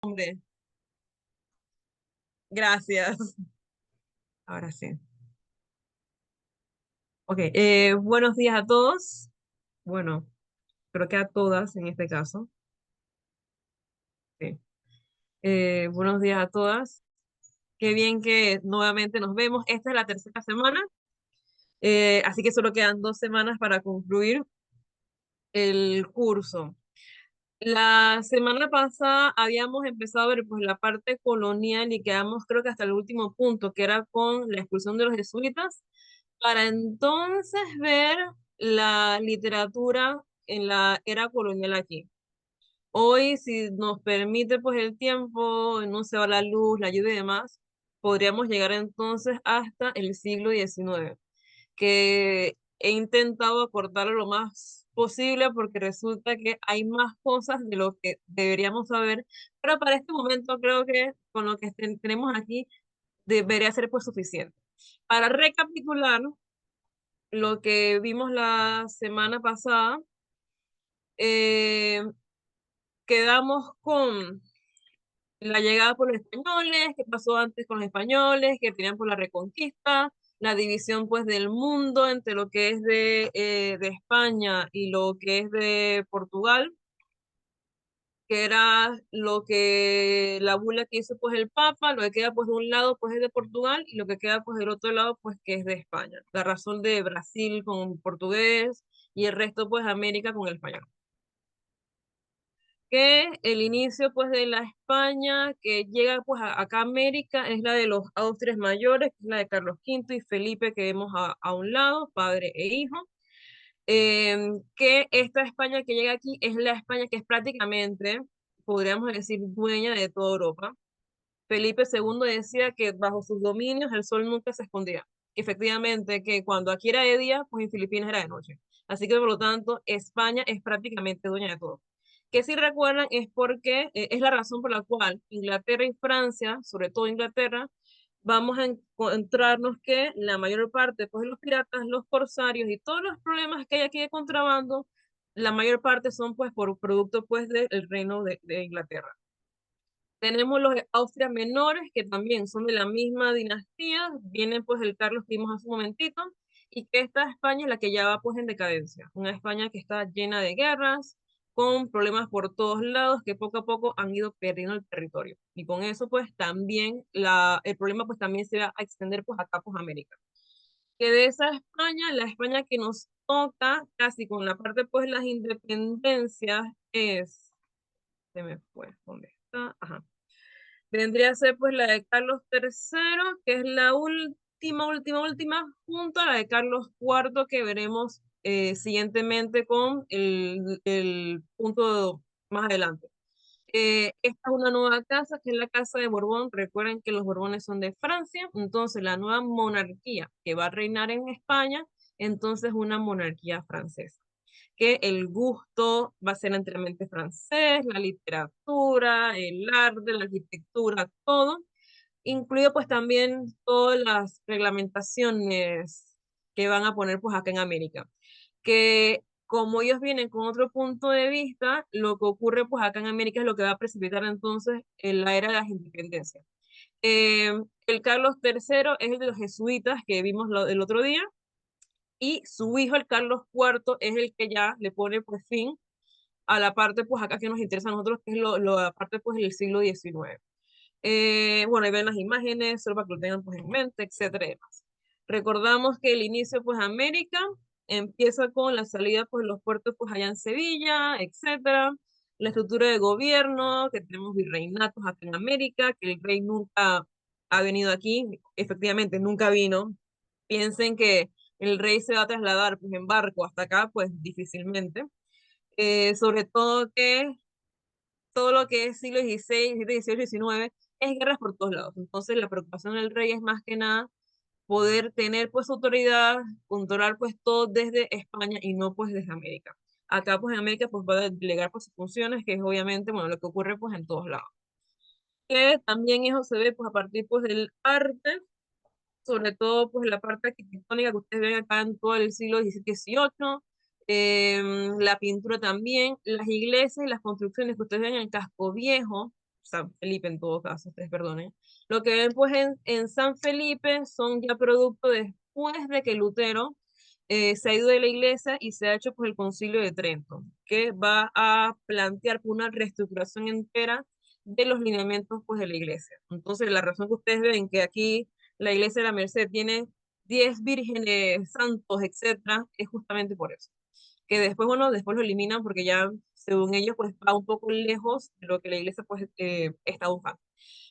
Hombre, gracias. Ahora sí. Ok, buenos días a todos. Bueno, creo que a todas en este caso. Sí. Buenos días a todas. Qué bien que nuevamente nos vemos. Esta es la tercera semana, así que solo quedan 2 semanas para concluir el curso. La semana pasada habíamos empezado a ver pues la parte colonial y quedamos creo que hasta el último punto, que era con la expulsión de los jesuitas, para entonces ver la literatura en la era colonial aquí. Hoy, si nos permite pues el tiempo, no se va la luz, la lluvia y demás, podríamos llegar entonces hasta el siglo XIX, que he intentado acortarlo lo más posible porque resulta que hay más cosas de lo que deberíamos saber, pero para este momento creo que con lo que tenemos aquí debería ser pues suficiente. Para recapitular lo que vimos la semana pasada, eh, quedamos con la llegada por los españoles, qué pasó antes con los españoles, que tenían por la reconquista, la división pues del mundo entre lo que es de España y lo que es de Portugal, que era lo que la bula que hizo pues el Papa, lo que queda pues de un lado pues es de Portugal y lo que queda pues del otro lado pues que es de España. La razón de Brasil con portugués y el resto pues América con el español. Que el inicio pues de la España que llega pues acá a América es la de los Austrias mayores, que es la de Carlos V y Felipe que vemos a un lado, padre e hijo. Que esta España que llega aquí es la España que es prácticamente, podríamos decir, dueña de toda Europa. Felipe II decía que bajo sus dominios el sol nunca se escondía. Efectivamente, que cuando aquí era de día, pues en Filipinas era de noche. Así que, por lo tanto, España es prácticamente dueña de todo. Que si recuerdan es porque es la razón por la cual Inglaterra y Francia, sobre todo Inglaterra, vamos a encontrarnos que la mayor parte pues, de los piratas, los corsarios y todos los problemas que hay aquí de contrabando, la mayor parte son pues por producto pues del reino de Inglaterra. Tenemos los Austria menores, que también son de la misma dinastía, vienen pues el Carlos que vimos hace un momentito, y que esta España es la que ya va pues en decadencia, una España que está llena de guerras, con problemas por todos lados, que poco a poco han ido perdiendo el territorio. Y con eso pues también el problema pues también se va a extender pues acá pues América. Que de esa España, la España que nos toca casi con la parte pues las independencias es, se me fue, ¿dónde está? Ajá, vendría a ser pues la de Carlos III, que es la última, junto a la de Carlos IV, que veremos siguientemente con el punto más adelante. Esta es una nueva casa, que es la Casa de Borbón. Recuerden que los Borbones son de Francia, entonces la nueva monarquía que va a reinar en España, entonces una monarquía francesa, que el gusto va a ser enteramente francés, la literatura, el arte, la arquitectura, todo, incluido pues también todas las reglamentaciones que van a poner pues acá en América, que como ellos vienen con otro punto de vista, lo que ocurre pues acá en América es lo que va a precipitar entonces en la era de las independencias. Eh, el Carlos III es el de los jesuitas que vimos el otro día, y su hijo, el Carlos IV, es el que ya le pone pues fin a la parte pues acá que nos interesa a nosotros, que es la parte pues del siglo XIX. Bueno, ahí ven las imágenes, solo para que lo tengan pues en mente, etcétera y demás. Recordamos que el inicio pues América empieza con la salida pues los puertos pues allá en Sevilla, etcétera. La estructura de gobierno, que tenemos virreinatos acá en América, que el rey nunca ha venido aquí, efectivamente nunca vino. Piensen que el rey se va a trasladar pues en barco hasta acá, pues difícilmente. Sobre todo que todo lo que es siglo XVI, XVII, XVIII, XIX, es guerras por todos lados. Entonces la preocupación del rey es más que nada poder tener pues autoridad, controlar pues todo desde España y no pues desde América. Acá pues en América pues va a delegar pues sus funciones, que es obviamente, bueno, lo que ocurre pues en todos lados. Que también eso se ve pues a partir pues del arte, sobre todo pues la parte arquitectónica que ustedes ven acá en todo el siglo XVII, XVIII, la pintura también, las iglesias y las construcciones que ustedes ven en el casco viejo San Felipe en todo caso, ustedes perdonen. Lo que ven pues en San Felipe son ya producto después de que Lutero se ha ido de la iglesia y se ha hecho pues el Concilio de Trento, que va a plantear una reestructuración entera de los lineamientos pues de la iglesia. Entonces la razón que ustedes ven que aquí la iglesia de la Merced tiene 10 vírgenes santos, etcétera, es justamente por eso. Que después, bueno, después lo eliminan porque ya, según ellos, pues va un poco lejos de lo que la iglesia pues está buscando.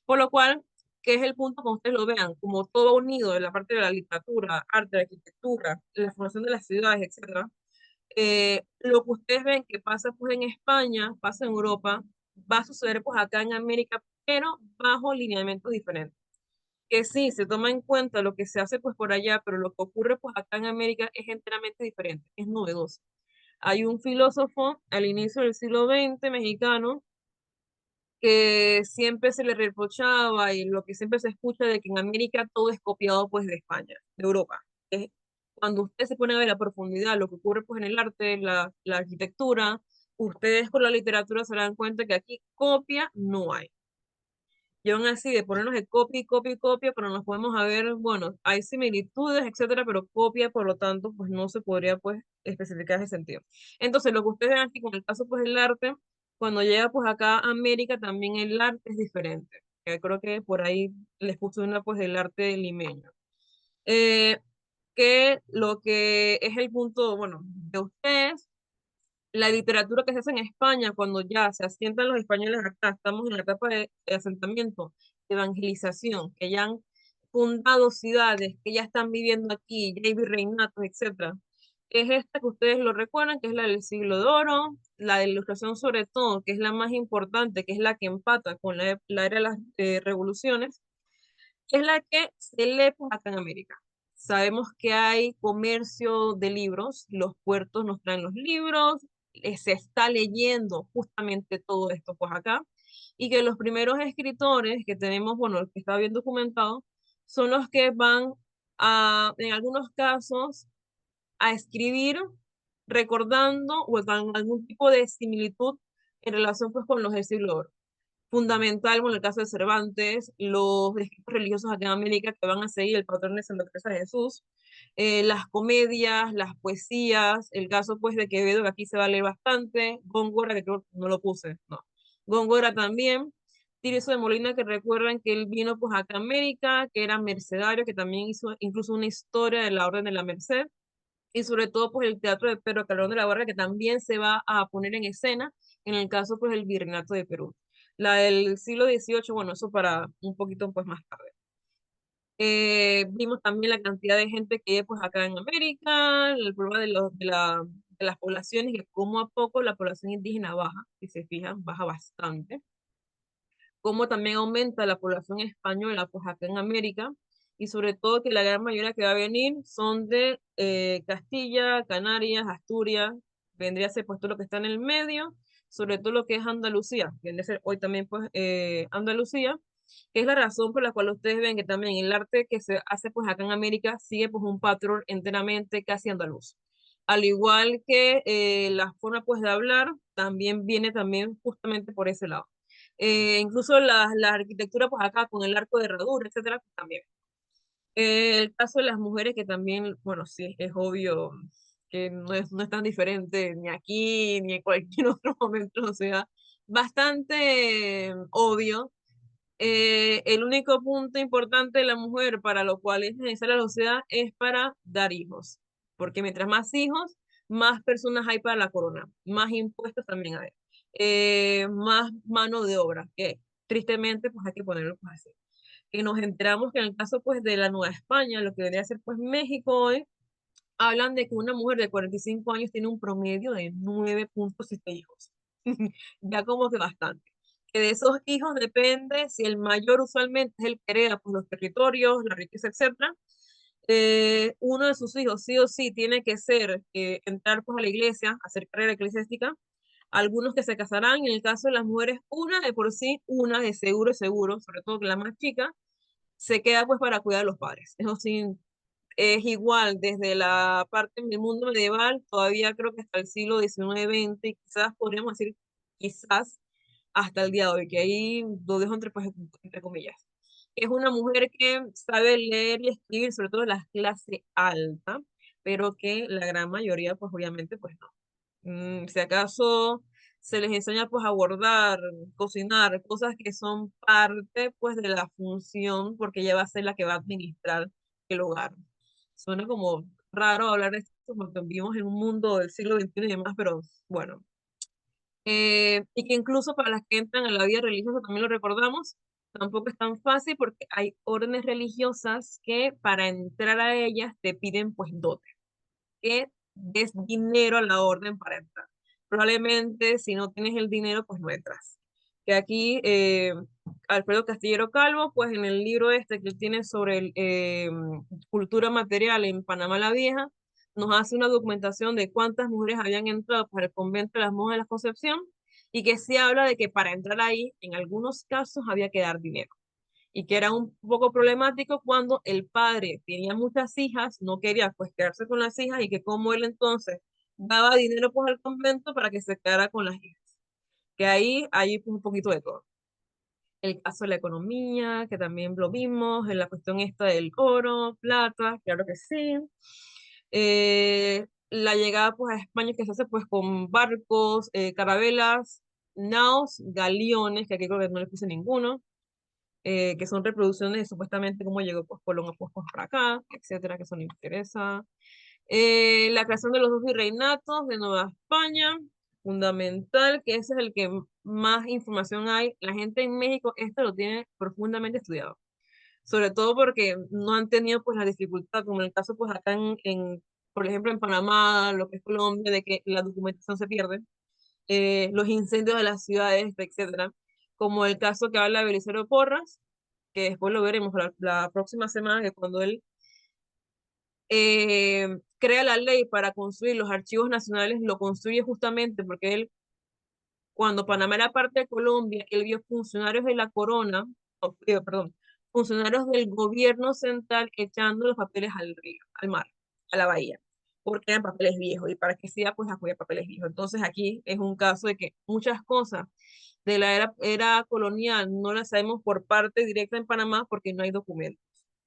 Por lo cual, que es el punto como ustedes lo vean, como todo unido en la parte de la literatura, arte, arquitectura, la formación de las ciudades, etcétera, lo que ustedes ven que pasa pues en España, pasa en Europa, va a suceder pues acá en América, pero bajo lineamientos diferentes. Que sí, se toma en cuenta lo que se hace pues por allá, pero lo que ocurre pues acá en América es enteramente diferente, es novedoso. Hay un filósofo al inicio del siglo XX mexicano que siempre se le reprochaba y lo que siempre se escucha de que en América todo es copiado pues de España, de Europa. Es- Cuando usted se pone a ver a profundidad lo que ocurre pues en el arte, la arquitectura, ustedes con la literatura se dan cuenta que aquí copia no hay. Y aún así, de ponernos de copia y copia y copia, pero nos podemos a ver, bueno, hay similitudes, etcétera, pero copia, por lo tanto, pues no se podría, pues, especificar ese sentido. Entonces, lo que ustedes ven aquí con el caso, pues, del arte, cuando llega, pues, acá a América, también el arte es diferente. Que creo que por ahí les puse una, pues, del arte limeño. Eh, que lo que es el punto, bueno, de ustedes la literatura que se hace en España, cuando ya se asientan los españoles acá, estamos en la etapa de asentamiento, de evangelización, que ya han fundado ciudades, que ya están viviendo aquí, ya hay virreinatos, etcétera. Es esta que ustedes lo recuerdan, que es la del siglo de oro, la de ilustración sobre todo, que es la más importante, que es la que empata con la era de las revoluciones, es la que se lee pues, acá en América. Sabemos que hay comercio de libros, los puertos nos traen los libros, se está leyendo justamente todo esto pues acá, y que los primeros escritores que tenemos, bueno, los que está bien documentado, son los que van a, en algunos casos, a escribir recordando o con algún tipo de similitud en relación pues con los del siglo de oro fundamental, como en el caso de Cervantes, los escritos religiosos acá en América que van a seguir el patrón de Santa Teresa de Jesús, las comedias, las poesías, el caso pues de Quevedo, que aquí se va a leer bastante, Góngora, que creo que no lo puse, no, Góngora también, Tirso de Molina, que recuerdan que él vino pues acá a América, que era mercedario, que también hizo incluso una historia de la Orden de la Merced, y sobre todo pues el teatro de Pedro Calderón de la Barca que también se va a poner en escena en el caso pues el Virreinato de Perú. La del siglo XVIII, bueno, eso para un poquito pues más tarde. Vimos también la cantidad de gente que hay pues acá en América, el problema de las poblaciones, que como a poco la población indígena baja, si se fijan, baja bastante cómo también aumenta la población española pues acá en América y sobre todo que la gran mayoría que va a venir son de Castilla, Canarias, Asturias, vendría a ser pues todo lo que está en el medio, sobre todo lo que es Andalucía, que vendría a ser hoy también pues Andalucía, que es la razón por la cual ustedes ven que también el arte que se hace pues acá en América sigue pues un patrón enteramente casi andaluz. Al igual que la forma pues de hablar también viene también justamente por ese lado. Incluso la arquitectura, pues acá con el arco de herradura, etcétera, pues, también. El caso de las mujeres, que también, bueno, sí, es obvio que no es tan diferente ni aquí ni en cualquier otro momento, o sea, bastante obvio. El único punto importante de la mujer para lo cual es necesaria la sociedad es para dar hijos, porque mientras más hijos, más personas hay para la corona, más impuestos también hay, más mano de obra, que tristemente pues hay que ponerlo pues así. Que nos enteramos que en el caso pues de la Nueva España, lo que debería ser pues México hoy, hablan de que una mujer de 45 años tiene un promedio de 9,7 hijos. Ya como que bastante. Que de esos hijos depende si el mayor usualmente es el que hereda pues, los territorios, la riqueza, etcétera. Uno de sus hijos sí o sí tiene que ser entrar pues a la iglesia, hacer carrera eclesiástica. Algunos que se casarán, en el caso de las mujeres, una de por sí, una de seguro, seguro, sobre todo que la más chica, se queda pues para cuidar a los padres. Eso sí, es igual desde la parte del mundo medieval, todavía creo que hasta el siglo XIX, XX, y quizás podríamos decir, quizás hasta el día de hoy, que ahí lo dejo entre, pues, entre comillas. Es una mujer que sabe leer y escribir, sobre todo la clase alta, pero que la gran mayoría, pues obviamente, pues no. Si acaso se les enseña pues a bordar, cocinar, cosas que son parte pues de la función, porque ella va a ser la que va a administrar el hogar. Suena como raro hablar de esto porque vivimos en un mundo del siglo XXI y demás, pero bueno. Y que incluso para las que entran a la vida religiosa, también lo recordamos, tampoco es tan fácil porque hay órdenes religiosas que para entrar a ellas te piden pues dote, que des dinero a la orden para entrar. Probablemente si no tienes el dinero, pues no entras. Que aquí Alfredo Castillero Calvo, pues en el libro este que él tiene sobre cultura material en Panamá la Vieja, nos hace una documentación de cuántas mujeres habían entrado para el convento de las monjas de la Concepción y que se habla de que para entrar ahí, en algunos casos había que dar dinero y que era un poco problemático cuando el padre tenía muchas hijas, no quería pues quedarse con las hijas y que como él entonces daba dinero pues al convento para que se quedara con las hijas. Que ahí hay pues, un poquito de todo. El caso de la economía, que también lo vimos, en la cuestión esta del oro, plata, claro que sí. La llegada pues a España que se hace pues con barcos, carabelas, naos, galeones, que aquí creo que no le puse ninguno, que son reproducciones de supuestamente cómo llegó pues, Colón pues, para acá, etcétera, que eso no interesa. La creación de los dos virreinatos de Nueva España, fundamental, que ese es el que más información hay. La gente en México esto lo tiene profundamente estudiado, sobre todo porque no han tenido pues la dificultad, como en el caso pues acá por ejemplo, en Panamá, lo que es Colombia, de que la documentación se pierde, los incendios de las ciudades, etcétera, como el caso que habla de Belisario Porras, que después lo veremos la próxima semana, que cuando él crea la ley para construir los archivos nacionales, lo construye justamente porque él, cuando Panamá era parte de Colombia, él vio funcionarios de la corona, perdón, funcionarios del gobierno central echando los papeles al río, al mar, a la bahía, porque eran papeles viejos y para que sea, pues acudir papeles viejos. Entonces aquí es un caso de que muchas cosas de la era colonial no las sabemos por parte directa en Panamá porque no hay documentos.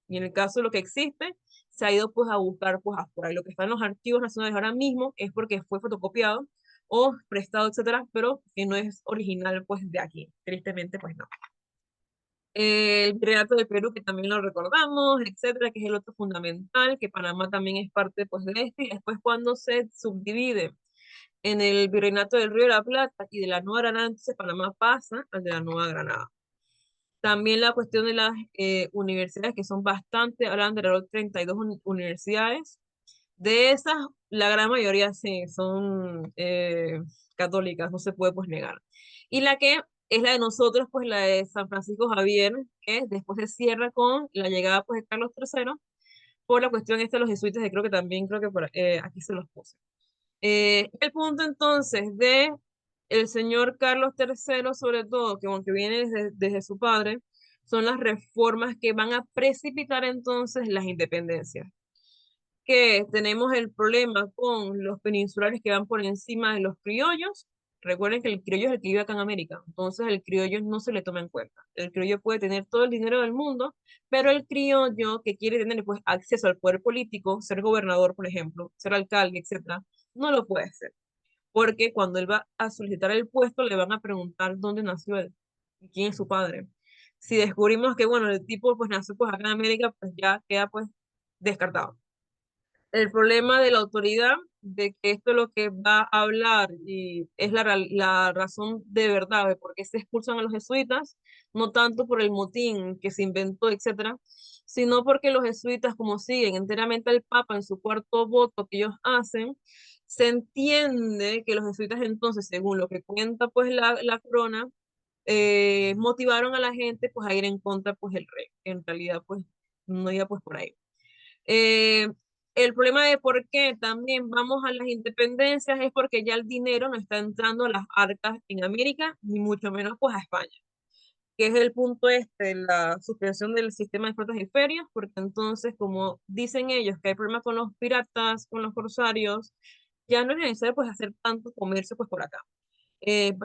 Y en el caso de lo que existe, se ha ido pues a buscar pues afuera. Y lo que está en los archivos nacionales ahora mismo es porque fue fotocopiado o prestado, etcétera, pero que no es original pues de aquí. Tristemente pues no. El Virreinato de Perú, que también lo recordamos, etcétera, que es el otro fundamental, que Panamá también es parte pues de este, y después cuando se subdivide en el Virreinato del Río de la Plata y de la Nueva Granada, entonces Panamá pasa al de la Nueva Granada. También la cuestión de las universidades, que son bastante, hablan de alrededor de 32 universidades. De esas, la gran mayoría sí son católicas, no se puede pues negar. Y la que es la de nosotros, pues la de San Francisco Javier, que después se cierra con la llegada pues de Carlos III, por la cuestión esta de los jesuitas, que creo que aquí se los puse. El punto entonces de el señor Carlos III, sobre todo, que aunque viene desde su padre, son las reformas que van a precipitar entonces las independencias. Que tenemos el problema con los peninsulares que van por encima de los criollos. Recuerden que el criollo es el que vive acá en América, entonces el criollo no se le toma en cuenta. El criollo puede tener todo el dinero del mundo, pero el criollo que quiere tener pues acceso al poder político, ser gobernador, por ejemplo, ser alcalde, etcétera, no lo puede hacer, porque cuando él va a solicitar el puesto le van a preguntar dónde nació él y quién es su padre. Si descubrimos que bueno, el tipo pues nació pues acá en América, pues ya queda pues descartado. El problema de la autoridad, de que esto es lo que va a hablar y es la razón de verdad de por qué se expulsan a los jesuitas, no tanto por el motín que se inventó, etcétera, sino porque los jesuitas, como siguen enteramente al Papa en su cuarto voto que ellos hacen, se entiende que los jesuitas entonces, según lo que cuenta pues la corona, motivaron a la gente pues a ir en contra pues del rey. En realidad pues no iba pues por ahí. Eh, el problema de por qué también vamos a las independencias es porque ya el dinero no está entrando a las arcas en América, ni mucho menos pues a España, que es el punto este, la suspensión del sistema de flotas y ferias, porque entonces como dicen ellos que hay problemas con los piratas, con los corsarios, ya no es necesario pues hacer tanto comercio pues por acá.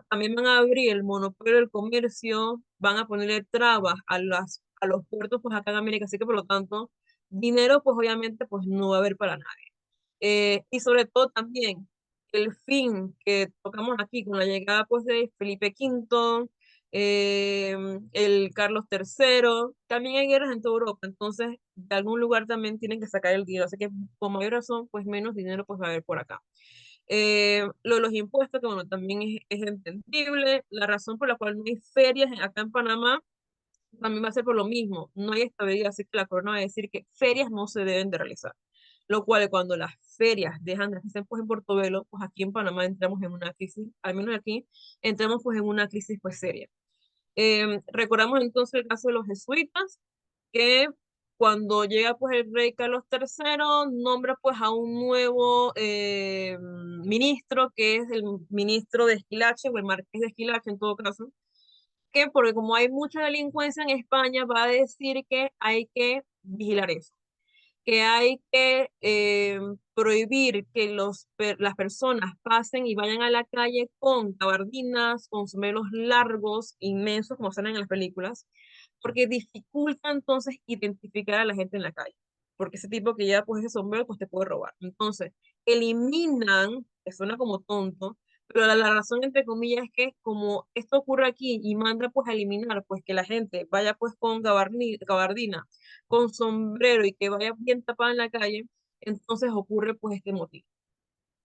También van a abrir el monopolio del comercio, van a ponerle trabas a los puertos pues acá en América, así que por lo tanto, dinero pues obviamente pues no va a haber para nadie. Y sobre todo también el fin que tocamos aquí con la llegada pues de Felipe V, el Carlos III, también hay guerras en toda Europa, entonces de algún lugar también tienen que sacar el dinero, así que con mayor razón pues menos dinero pues va a haber por acá. Lo de los impuestos, que bueno, también es entendible, la razón por la cual no hay ferias acá en Panamá también va a ser por lo mismo, no hay estabilidad, así que la corona va a decir que ferias no se deben de realizar, lo cual cuando las ferias dejan de hacerse pues en Portobelo, pues aquí en Panamá entramos en una crisis, al menos aquí, entramos pues en una crisis pues seria. Recordamos entonces el caso de los jesuitas, que cuando llega pues el rey Carlos III, nombra pues a un nuevo ministro, que es el ministro de Esquilache, o el marqués de Esquilache en todo caso, que porque como hay mucha delincuencia en España, va a decir que hay que vigilar eso, que hay que prohibir que las personas pasen y vayan a la calle con gabardinas, con sombreros largos, inmensos, como salen en las películas, porque dificulta entonces identificar a la gente en la calle, porque ese tipo que lleva pues ese sombrero pues te puede robar. Entonces, eliminan, que suena como tonto, pero la razón entre comillas es que como esto ocurre aquí y manda pues a eliminar pues que la gente vaya pues con gabardina, con sombrero y que vaya bien tapada en la calle, entonces ocurre pues este motivo.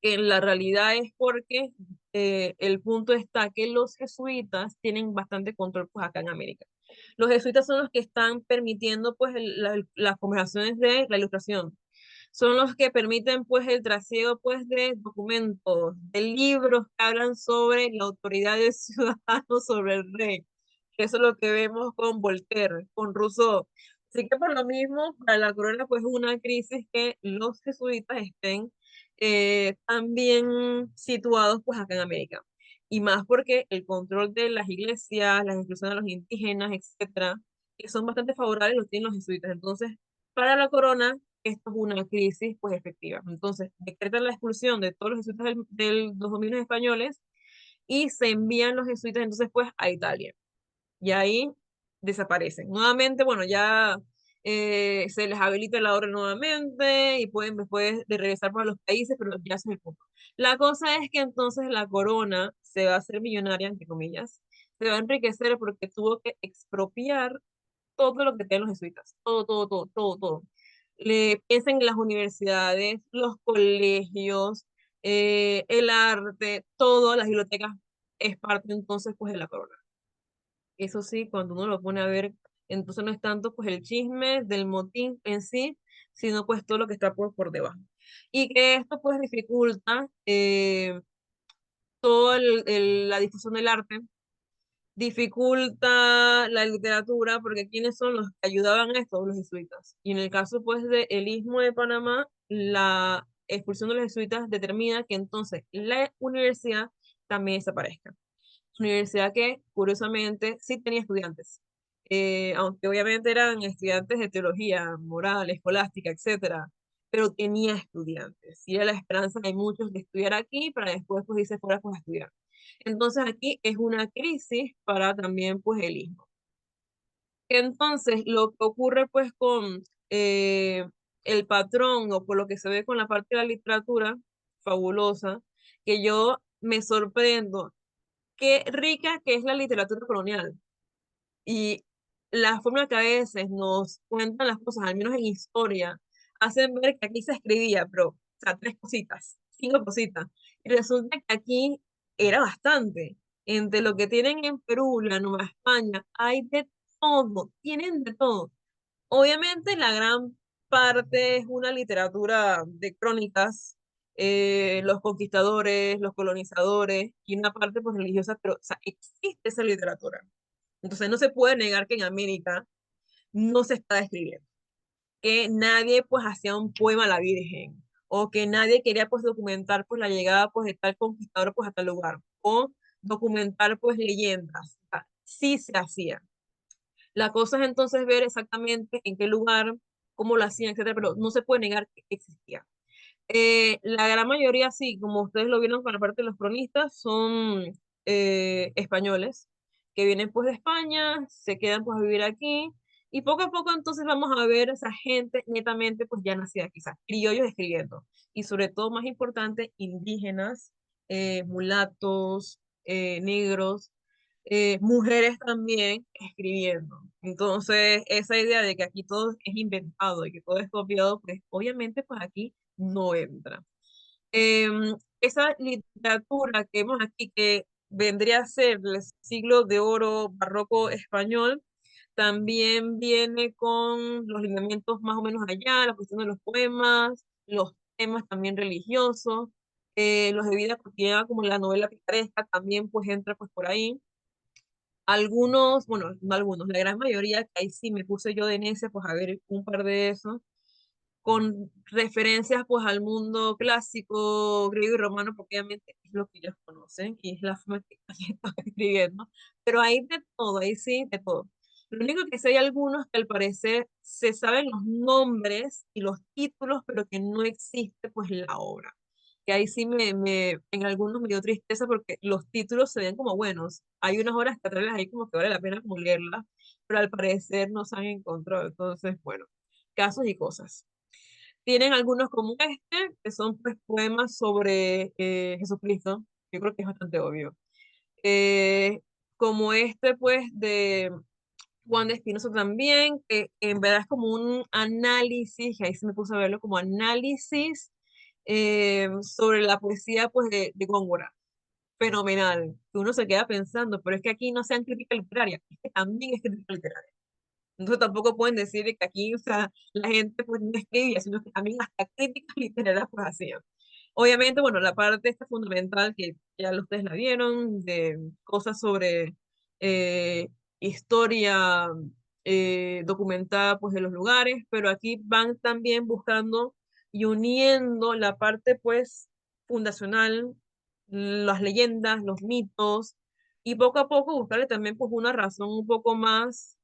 En la realidad es porque el punto está que los jesuitas tienen bastante control pues acá en América. Los jesuitas son los que están permitiendo pues las conversaciones de la ilustración. Son los que permiten pues el trasiego pues de documentos, de libros que hablan sobre la autoridad del ciudadano sobre el rey. Eso es lo que vemos con Voltaire, con Rousseau. Así que por lo mismo, para la corona pues es una crisis que los jesuitas estén también situados pues acá en América. Y más porque el control de las iglesias, la inclusión de los indígenas, etcétera, que son bastante favorables, los tienen los jesuitas. Entonces, para la corona, esto es una crisis pues efectiva. Entonces, decretan la expulsión de todos los jesuitas de los dominios españoles y se envían los jesuitas entonces pues a Italia y ahí desaparecen. Nuevamente, bueno, ya se les habilita la orden nuevamente y pueden después de regresar para los países, pero ya se el punto. La cosa es que entonces la corona se va a hacer millonaria, entre comillas, se va a enriquecer porque tuvo que expropiar todo lo que tienen los jesuitas, todo, todo, todo, todo, todo. Le piensen en las universidades, los colegios, el arte, todo, las bibliotecas, es parte entonces pues de la corona. Eso sí, cuando uno lo pone a ver, entonces no es tanto pues el chisme del motín en sí, sino pues todo lo que está por debajo. Y que esto pues dificulta toda la difusión del arte, dificulta la literatura, porque ¿quiénes son los que ayudaban a esto? Los jesuitas. Y en el caso pues del Istmo de Panamá, la expulsión de los jesuitas determina que entonces la universidad también desaparezca. Universidad que, curiosamente, sí tenía estudiantes, aunque obviamente eran estudiantes de teología, moral, escolástica, etcétera, pero tenía estudiantes. Y era la esperanza de muchos de estudiar aquí para después, pues, irse fuera pues, a estudiar. Entonces, aquí es una crisis para también, pues, el hijo. Entonces, lo que ocurre, pues, con el patrón o por lo que se ve con la parte de la literatura, fabulosa, que yo me sorprendo qué rica que es la literatura colonial y la forma que a veces nos cuentan las cosas, al menos en historia, hacen ver que aquí se escribía, pero, o sea, tres cositas, cinco cositas. Y resulta que aquí era bastante. Entre lo que tienen en Perú, la Nueva España, hay de todo, tienen de todo. Obviamente la gran parte es una literatura de crónicas, los conquistadores, los colonizadores, y una parte pues religiosa, pero o sea, existe esa literatura. Entonces no se puede negar que en América no se está escribiendo, que nadie pues hacía un poema a la Virgen, o que nadie quería pues documentar pues la llegada pues de tal conquistador pues a tal lugar, o documentar pues leyendas. O sea, sí se hacía. La cosa es entonces ver exactamente en qué lugar, cómo lo hacían, etcétera, pero no se puede negar que existía. La gran mayoría, sí, como ustedes lo vieron con la parte de los cronistas, son españoles que vienen pues de España, se quedan pues a vivir aquí y poco a poco entonces vamos a ver a esa gente netamente pues ya nacida quizás, criollos escribiendo y sobre todo más importante indígenas, mulatos, negros, mujeres también escribiendo. Entonces, esa idea de que aquí todo es inventado y que todo es copiado, pues obviamente pues aquí no entra. Esa literatura que vemos aquí, que vendría a ser el siglo de oro barroco español, también viene con los lineamientos más o menos allá, la cuestión de los poemas, los temas también religiosos, los de vida cotidiana como la novela picaresca también pues entra pues por ahí. Algunos, bueno, no algunos, la gran mayoría, que ahí sí me puse yo de necia, pues a ver un par de esos, con referencias pues al mundo clásico, griego y romano, porque obviamente es lo que ellos conocen y es la forma que están escribiendo, pero hay de todo, ahí sí, de todo. Lo único que sí hay algunos que al parecer se saben los nombres y los títulos, pero que no existe pues la obra. Que ahí sí en algunos me dio tristeza porque los títulos se ven como buenos. Hay unas obras teatrales ahí como que vale la pena como leerlas, pero al parecer no se han encontrado. Entonces, bueno, casos y cosas. Tienen algunos como este, que son pues, poemas sobre Jesucristo. Yo creo que es bastante obvio. Eh, Como este, pues, de Juan de Espinosa también, que en verdad es como un análisis, y ahí se me puso a verlo como análisis sobre la poesía, pues, de Góngora. Fenomenal. Que uno se queda pensando, pero es que aquí no sean crítica literaria, es que también es crítica literaria. Entonces tampoco pueden decir que aquí, o sea, la gente pues no escribía, sino que también hasta críticas literarias pues hacían. Obviamente, bueno, la parte esta fundamental que ya ustedes la vieron, de cosas sobre eh, historia documentada pues de los lugares, pero aquí van también buscando y uniendo la parte pues fundacional, las leyendas, los mitos, y poco a poco buscarle también pues una razón un poco más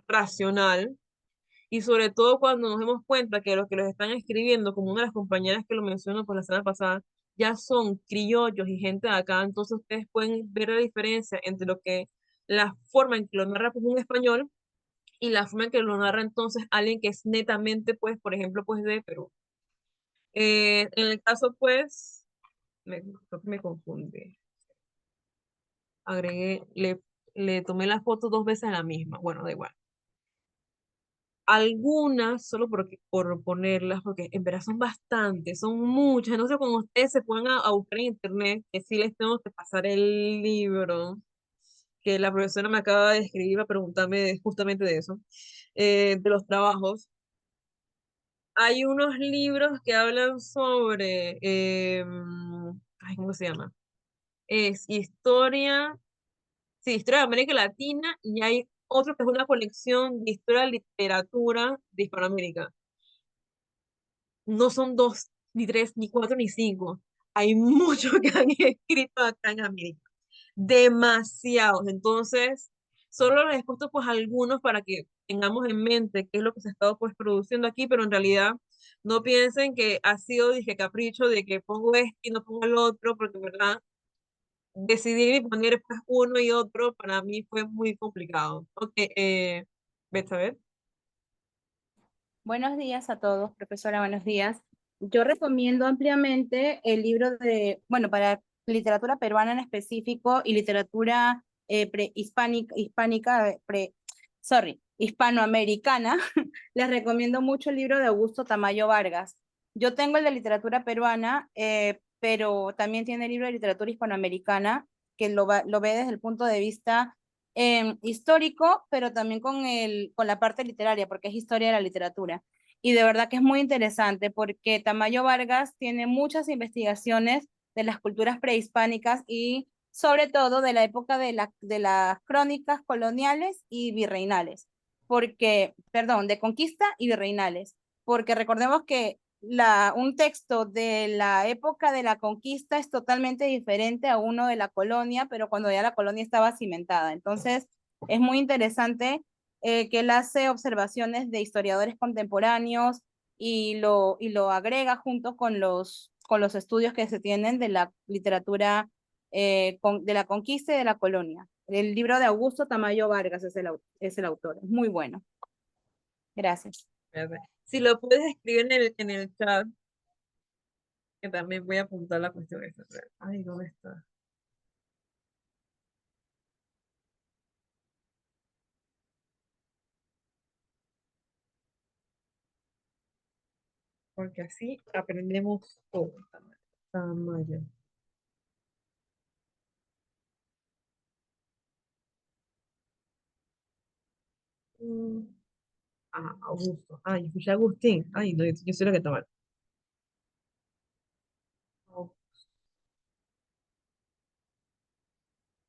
racional y sobre todo cuando nos demos cuenta que los que los están escribiendo, como una de las compañeras que lo mencionó por la semana pasada, ya son criollos y gente de acá, entonces ustedes pueden ver la diferencia entre lo que la forma en que lo narra pues, un español y la forma en que lo narra entonces alguien que es netamente pues por ejemplo pues de Perú. En el caso pues creo que me confundí, agregué, le tomé la foto dos veces a la misma, bueno, da igual. Algunas, solo por ponerlas, porque en verdad son bastantes, son muchas. Entonces, cuando ustedes se pongan a buscar en internet, que sí les tengo que pasar el libro, que la profesora me acaba de escribir para preguntarme justamente de eso, de los trabajos. Hay unos libros que hablan sobre, ay, ¿cómo se llama? Es historia, sí, historia de América Latina, y hay otro que es una colección de historia de literatura de Hispanoamérica. No son dos, ni tres, ni cuatro, ni cinco. Hay muchos que han escrito acá en América. Demasiados. Entonces, solo les he puesto pues algunos para que tengamos en mente qué es lo que se ha estado pues produciendo aquí, pero en realidad no piensen que ha sido, dije, capricho de que pongo este y no pongo el otro, porque en verdad decidir y poner pues uno y otro para mí fue muy complicado. Ok, Betsabe. Buenos días a todos, profesora, buenos días. Yo recomiendo ampliamente el libro de, bueno, para literatura peruana en específico y literatura prehispánica, hispanoamericana, les recomiendo mucho el libro de Augusto Tamayo Vargas. Yo tengo el de literatura peruana, pero también tiene el libro de literatura hispanoamericana, que lo ve desde el punto de vista histórico, pero también con la parte literaria, porque es historia de la literatura. Y de verdad que es muy interesante porque Tamayo Vargas tiene muchas investigaciones de las culturas prehispánicas y sobre todo de la época de las crónicas coloniales y virreinales, porque, perdón, de conquista y virreinales, porque recordemos que un texto de la época de la conquista es totalmente diferente a uno de la colonia, pero cuando ya la colonia estaba cimentada. Entonces, es muy interesante que él hace observaciones de historiadores contemporáneos y lo agrega junto con con los estudios que se tienen de la literatura de la conquista y de la colonia. El libro de Augusto Tamayo Vargas es el autor, es muy bueno. Gracias. Espérate. Si lo puedes escribir en el chat, que también voy a apuntar la cuestión esta. Ay, ¿dónde está? Porque así aprendemos todo. Tamayo. Mm, Augusto. Ay, escuché Agustín. Ay, no, yo soy la que está mal. Oh,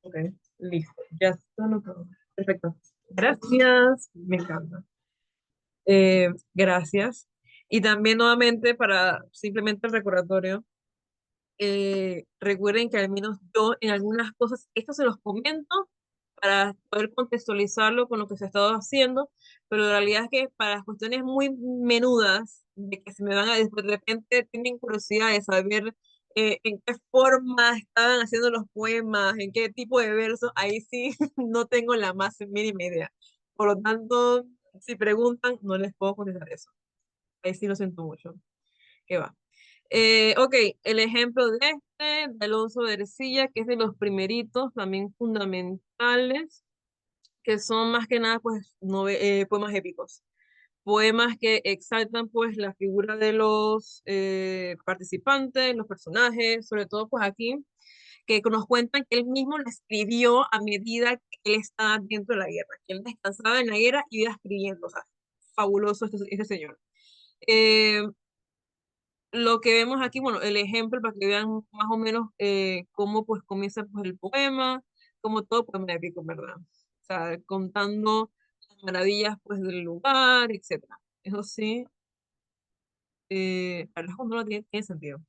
ok, listo. Ya está anotado. Perfecto. Gracias. Me encanta. Gracias. Y también nuevamente para simplemente el recordatorio, recuerden que al menos yo en algunas cosas, esto se los comento para poder contextualizarlo con lo que se ha estado haciendo, pero la realidad es que para cuestiones muy menudas, de que se me van a, de repente tienen curiosidad de saber en qué forma estaban haciendo los poemas, en qué tipo de versos, ahí sí no tengo la más mínima idea. Por lo tanto, si preguntan, no les puedo contestar eso. Ahí sí lo siento mucho. ¿Qué va? Ok, el ejemplo de este, de Alonso de Ercilla, que es de los primeritos, también fundamentales, que son más que nada, pues, poemas épicos. Poemas que exaltan, pues, la figura de los participantes, los personajes, sobre todo, pues, aquí, que nos cuentan que él mismo lo escribió a medida que él estaba dentro de la guerra, que él descansaba en la guerra y iba escribiendo, o sea, fabuloso este señor. Eh, lo que vemos aquí, bueno, el ejemplo para que vean más o menos cómo pues comienza pues, el poema, como todo poema épico, ¿verdad? O sea, contando las maravillas pues del lugar, etcétera. Eso sí, la verdad cuando no tiene sentido.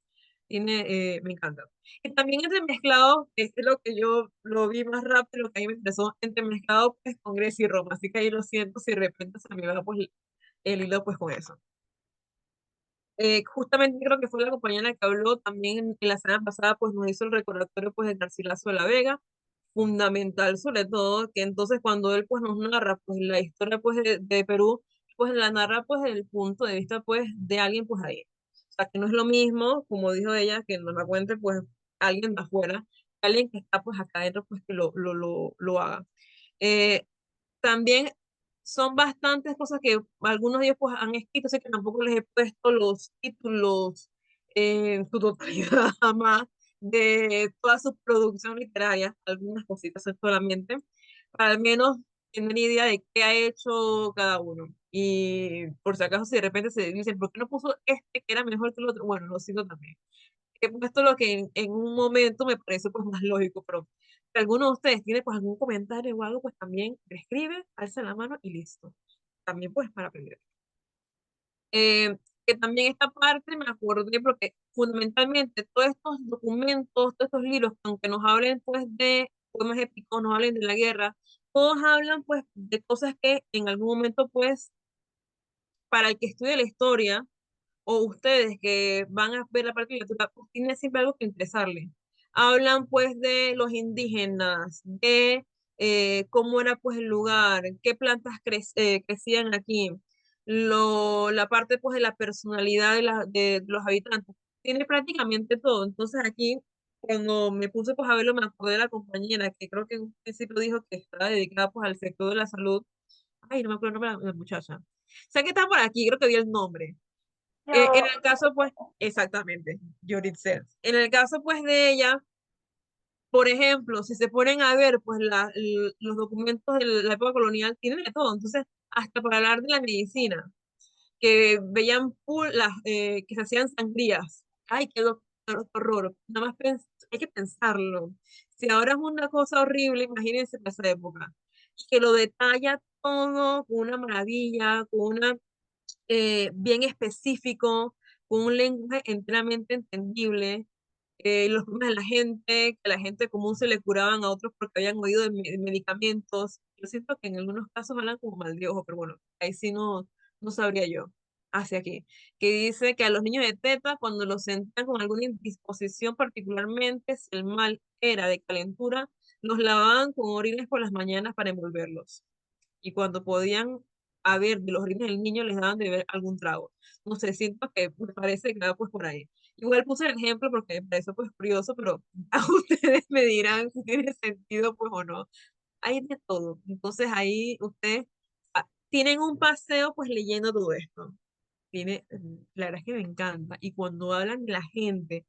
Me encanta. Y también entremezclado, este es lo que yo lo vi más rápido, lo que a mí me interesó, entremezclado pues con Grecia y Roma, así que ahí lo siento si de repente se me va pues el hilo pues con eso. Justamente creo que fue la compañera que habló también en la semana pasada, pues nos hizo el recordatorio pues de Garcilaso de la Vega, fundamental sobre todo, que entonces cuando él pues nos narra pues la historia pues de Perú, pues la narra pues desde el punto de vista pues de alguien pues ahí. O sea, que no es lo mismo, como dijo ella, que nos la cuente pues alguien de afuera, alguien que está pues acá adentro pues que lo haga. Eh, También son bastantes cosas que algunos de ellos pues han escrito, así que tampoco les he puesto los títulos en su totalidad jamás de toda su producción literaria, algunas cositas solamente, para al menos tener idea de qué ha hecho cada uno. Y por si acaso, si de repente se dicen, ¿por qué no puso este que era mejor que el otro? Bueno, lo siento también. He puesto lo que en un momento me parece pues más lógico, pero si alguno de ustedes tiene pues algún comentario o algo, pues también le escribe, alza la mano y listo. También pues para aprender. Que también esta parte me acordé porque fundamentalmente todos estos documentos, todos estos libros, aunque nos hablen pues de poemas épicos, nos hablen de la guerra, todos hablan pues de cosas que en algún momento pues para el que estudia la historia o ustedes que van a ver la parte de literatura, pues tienen siempre algo que interesarle. Hablan pues de los indígenas, de cómo era pues el lugar, qué plantas crecían aquí, la parte pues de la personalidad de los habitantes. Tiene prácticamente todo. Entonces aquí, cuando me puse pues a verlo, me acordé de la compañera que creo que en un principio dijo que estaba dedicada pues al sector de la salud. Ay, no me acuerdo el nombre de la muchacha. Sé que está por aquí, creo que vi el nombre. En el caso, pues, exactamente, Judith Sears. En el caso, pues, de ella, por ejemplo, si se ponen a ver, pues, los documentos de la época colonial tienen de todo. Entonces, hasta para hablar de la medicina, que veían que se hacían sangrías. Ay, qué horror. Nada más hay que pensarlo. Si ahora es una cosa horrible, imagínense en esa época. Y que lo detalla todo con una maravilla, con una bien específico, con un lenguaje enteramente entendible, los problemas de la gente, que a la gente común se le curaban a otros porque habían oído de medicamentos. Yo siento que en algunos casos hablan como mal de ojo, pero bueno, ahí sí no sabría yo. hacia aquí, que dice que a los niños de teta, cuando los sentían con alguna indisposición, particularmente si el mal era de calentura, los lavaban con orines por las mañanas para envolverlos. Y cuando podían haber de los orines del niño, les daban de beber algún trago. No sé, siento que me parece que va pues por ahí. Igual puse el ejemplo porque me pareció pues curioso, pero a ustedes me dirán si tiene sentido pues o no. Hay de todo. Entonces ahí ustedes tienen un paseo pues leyendo todo esto. La verdad es que me encanta. Y cuando hablan de la gente,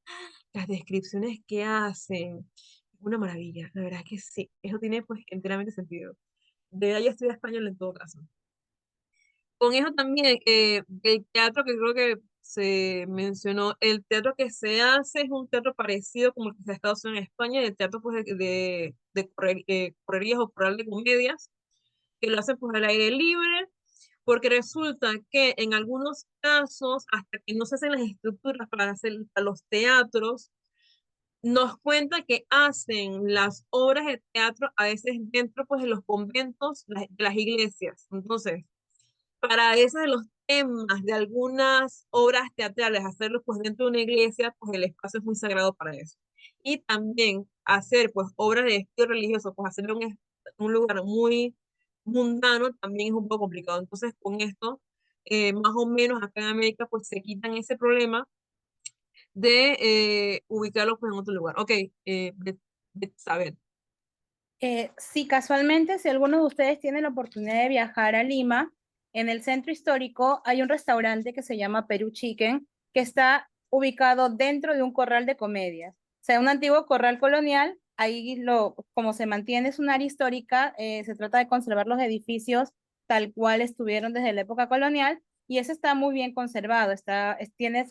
las descripciones que hacen, es una maravilla. La verdad es que sí, eso tiene pues enteramente sentido. De verdad yo estudié español en todo caso. Con eso también, el teatro que creo que se mencionó, el teatro que se hace es un teatro parecido como el que se está haciendo en España, el teatro pues correrías o coral de comedias, que lo hacen pues al aire libre, porque resulta que en algunos casos, hasta que no se hacen las estructuras para hacer para los teatros, nos cuenta que hacen las obras de teatro a veces dentro pues de los conventos, de las iglesias. Entonces, para esos de los temas de algunas obras teatrales, hacerlos pues dentro de una iglesia, pues el espacio es muy sagrado para eso. Y también hacer pues obras de estilo religioso, pues hacerlo en un lugar muy mundano también es un poco complicado. Entonces con esto, más o menos acá en América pues se quitan ese problema de ubicarlos pues en otro lugar. Ok, saber. Sí, casualmente, si alguno de ustedes tiene la oportunidad de viajar a Lima, en el centro histórico hay un restaurante que se llama Perú Chicken, que está ubicado dentro de un corral de comedias. O sea, un antiguo corral colonial, ahí como se mantiene es un área histórica, se trata de conservar los edificios tal cual estuvieron desde la época colonial, y eso está muy bien conservado, tiene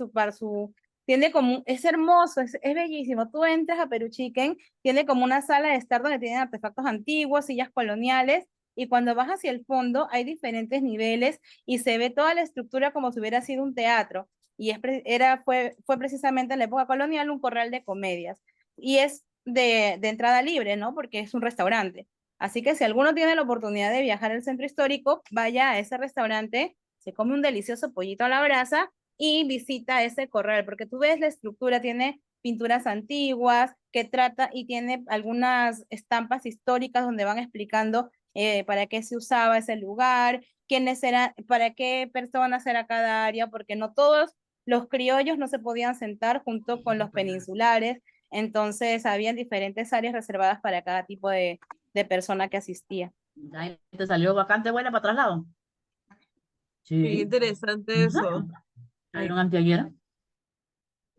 tiene como, es hermoso, es bellísimo. Tú entras a Perú Chicken, tiene como una sala de estar donde tienen artefactos antiguos, sillas coloniales, y cuando vas hacia el fondo hay diferentes niveles y se ve toda la estructura como si hubiera sido un teatro. Y fue precisamente en la época colonial un corral de comedias. Y es de entrada libre, ¿no? Porque es un restaurante. Así que si alguno tiene la oportunidad de viajar al centro histórico, vaya a ese restaurante, se come un delicioso pollito a la brasa y visita ese corral, porque tú ves la estructura, tiene pinturas antiguas que trata y tiene algunas estampas históricas donde van explicando para qué se usaba ese lugar, quiénes eran, para qué personas era cada área, porque no todos los criollos no se podían sentar junto con los peninsulares, entonces habían diferentes áreas reservadas para cada tipo de persona que asistía. Ahí te salió bastante buena para traslado. Qué Sí. interesante eso. Ujú. Ay, Salieron anteayer.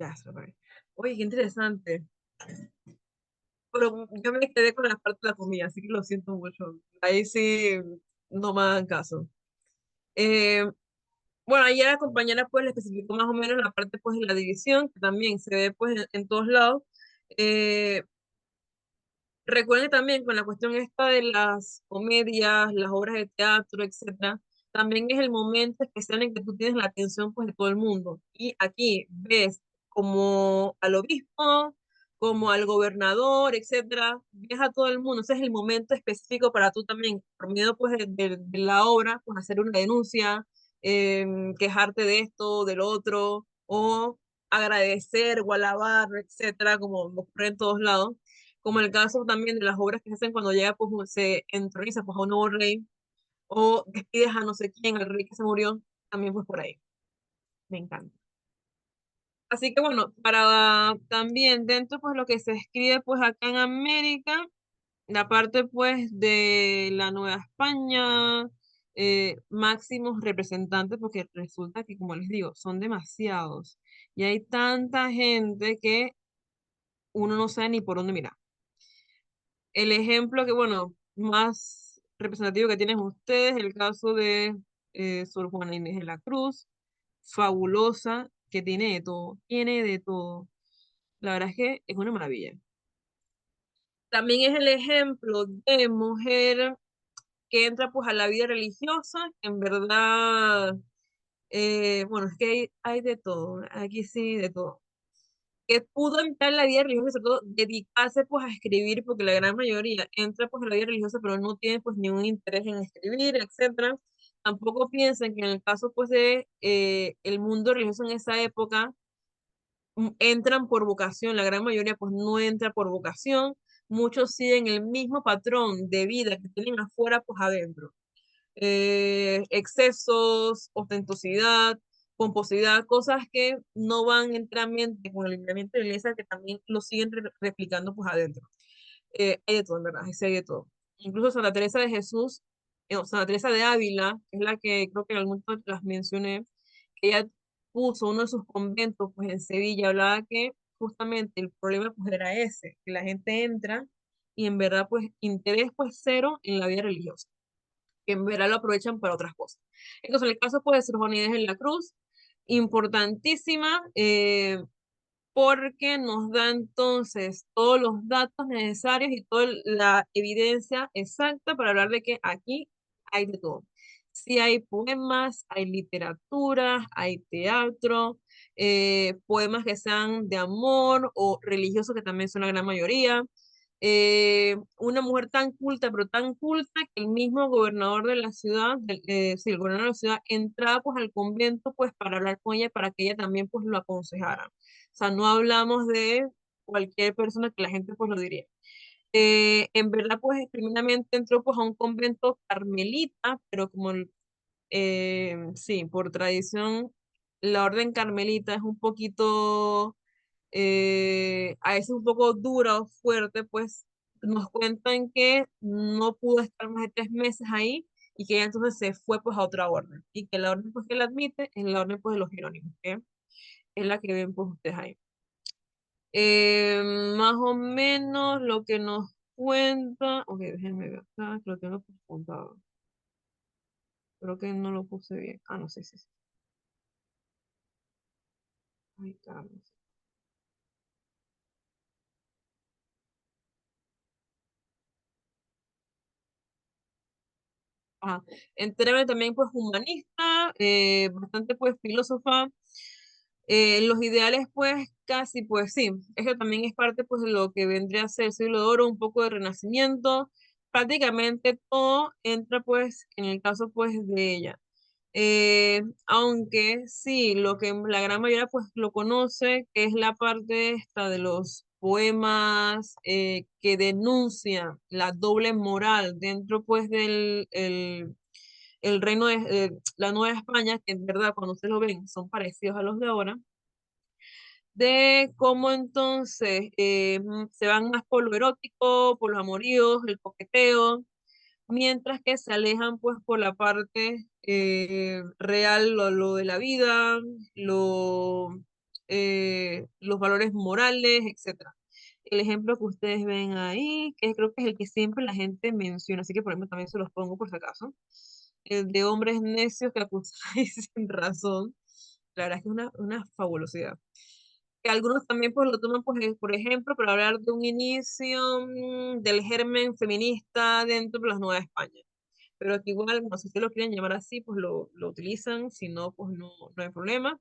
ya, se lo pagué. Oye, qué interesante. Pero yo me quedé con la parte de la comida, así que lo siento mucho. Ahí sí no me hagan caso. Eh, bueno, ayer la compañera pues le especificó más o menos la parte pues de la división, que también se ve pues en todos lados. Eh, Recuerden también con la cuestión esta de las comedias, las obras de teatro, etcétera, también es el momento especial en que tú tienes la atención pues de todo el mundo. Y aquí ves como al obispo, como al gobernador, etcétera, ves a todo el mundo. Ese es el momento específico para tú también, por medio pues de la obra, pues hacer una denuncia, quejarte de esto, del otro, o agradecer o alabar, etcétera, como ocurre en todos lados, como el caso también de las obras que se hacen cuando llega, pues se entroniza pues, a un nuevo rey, o despides a no sé quién, al rey que se murió, también pues por ahí. Me encanta. Así que bueno, para también dentro pues lo que se escribe pues acá en América, la parte pues de la Nueva España, máximos representantes, porque resulta que como les digo, son demasiados. Y hay tanta gente que uno no sabe ni por dónde mirar. El ejemplo que, bueno, más representativo que tienen ustedes, el caso de Sor Juana Inés de la Cruz, fabulosa, que tiene de todo. La verdad es que es una maravilla. También es el ejemplo de mujer que entra pues a la vida religiosa, en verdad, bueno, es que hay de todo, aquí sí de todo, que pudo entrar en la vida religiosa y sobre todo dedicarse pues a escribir, porque la gran mayoría entra pues en la vida religiosa pero no tiene pues ningún interés en escribir, etcétera. tampoco piensen que en el caso pues de el mundo religioso en esa época entran por vocación, la gran mayoría pues no entra por vocación, muchos siguen el mismo patrón de vida que tienen afuera pues adentro. Excesos, ostentosidad, pomposidad, cosas que no van enteramente con el lineamiento de la iglesia que también lo siguen replicando pues adentro. Hay de todo, en verdad, sí hay de todo. Incluso Santa Teresa de Jesús, o Santa Teresa de Ávila, que es la que creo que en algún momento las mencioné, que ella puso uno de sus conventos pues en Sevilla, hablaba que justamente el problema pues era ese, que la gente entra y en verdad pues interés pues cero en la vida religiosa, que en verdad lo aprovechan para otras cosas. Entonces, en el caso pues de Sor Juana Inés de la Cruz, importantísima, porque nos da entonces todos los datos necesarios y toda la evidencia exacta para hablar de que aquí hay de todo. Sí hay poemas, hay literatura, hay teatro, poemas que sean de amor o religiosos, que también son la gran mayoría. Una mujer tan culta, pero tan culta que el mismo gobernador de la ciudad, sí, el gobernador de la ciudad entraba pues al convento pues para hablar con ella, para que ella también pues lo aconsejara. O sea, no hablamos de cualquier persona que la gente pues lo diría. En verdad, pues, primeramente entró pues a un convento carmelita, pero como, sí, por tradición, la orden carmelita es un poquito, a veces un poco dura o fuerte, pues nos cuentan que no pudo estar más de 3 meses ahí y que ella entonces se fue pues a otra orden y que la orden pues que la admite es la orden pues de los jerónimos, que es la que ven pues ustedes ahí. Eh, Más o menos lo que nos cuenta. Ok, déjenme ver acá, que lo tengo apuntado. Creo que no lo puse bien. Ah, no sé si. Ay, Carlos. Ajá. Enteramente también, pues, humanista, bastante, pues, filósofa. Los ideales, pues, casi, pues, sí. Eso también es parte, pues, de lo que vendría a ser el siglo de oro, un poco de renacimiento. Prácticamente todo entra, pues, en el caso, pues, de ella. Aunque sí, lo que la gran mayoría pues lo conoce, que es la parte esta de los poemas que denuncian la doble moral dentro pues del el reino de la Nueva España, que en verdad cuando ustedes lo ven son parecidos a los de ahora, de cómo entonces se van más por lo erótico, por los amoríos, el coqueteo, mientras que se alejan pues por la parte real, lo de la vida, lo, los valores morales, etcétera. El ejemplo que ustedes ven ahí, que creo que es el que siempre la gente menciona, así que por ejemplo también se los pongo por si acaso, el de hombres necios que acusáis sin razón, la verdad es que es una fabulosidad. Que algunos también pues lo toman pues, por ejemplo para hablar de un inicio del germen feminista dentro de las Nueva España, pero que igual, no sé si ustedes lo quieren llamar así, pues lo utilizan, si no, pues no hay problema.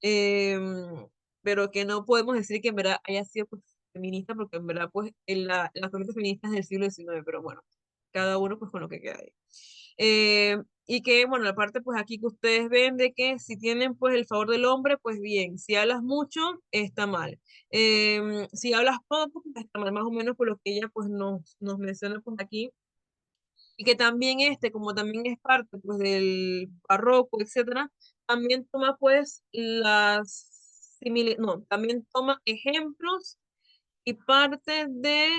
Em, pero que no podemos decir que en verdad haya sido pues, feminista, porque en verdad, pues, las corrientes feministas del siglo XIX, pero bueno, cada uno pues con lo que queda ahí. Y que, bueno, la parte pues aquí que ustedes ven de que si tienen pues el favor del hombre, pues bien, si hablas mucho, está mal. Si hablas poco, pues está mal, más o menos por lo que ella pues nos menciona pues aquí y que también como también es parte pues del barroco, etcétera, también toma pues no, también toma ejemplos y parte de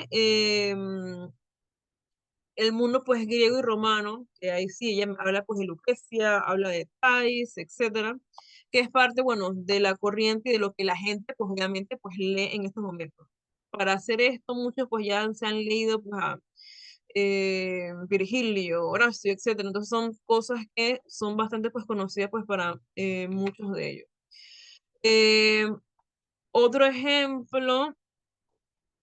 el mundo pues griego y romano, que ahí sí ella habla pues de Lucrecia, habla de Thais, etcétera, que es parte, bueno, de la corriente y de lo que la gente pues obviamente pues lee en estos momentos. Para hacer esto, muchos pues ya se han leído pues a Virgilio, Horacio, etcétera. Entonces son cosas que son bastante pues conocidas pues para muchos de ellos. Eh, Otro ejemplo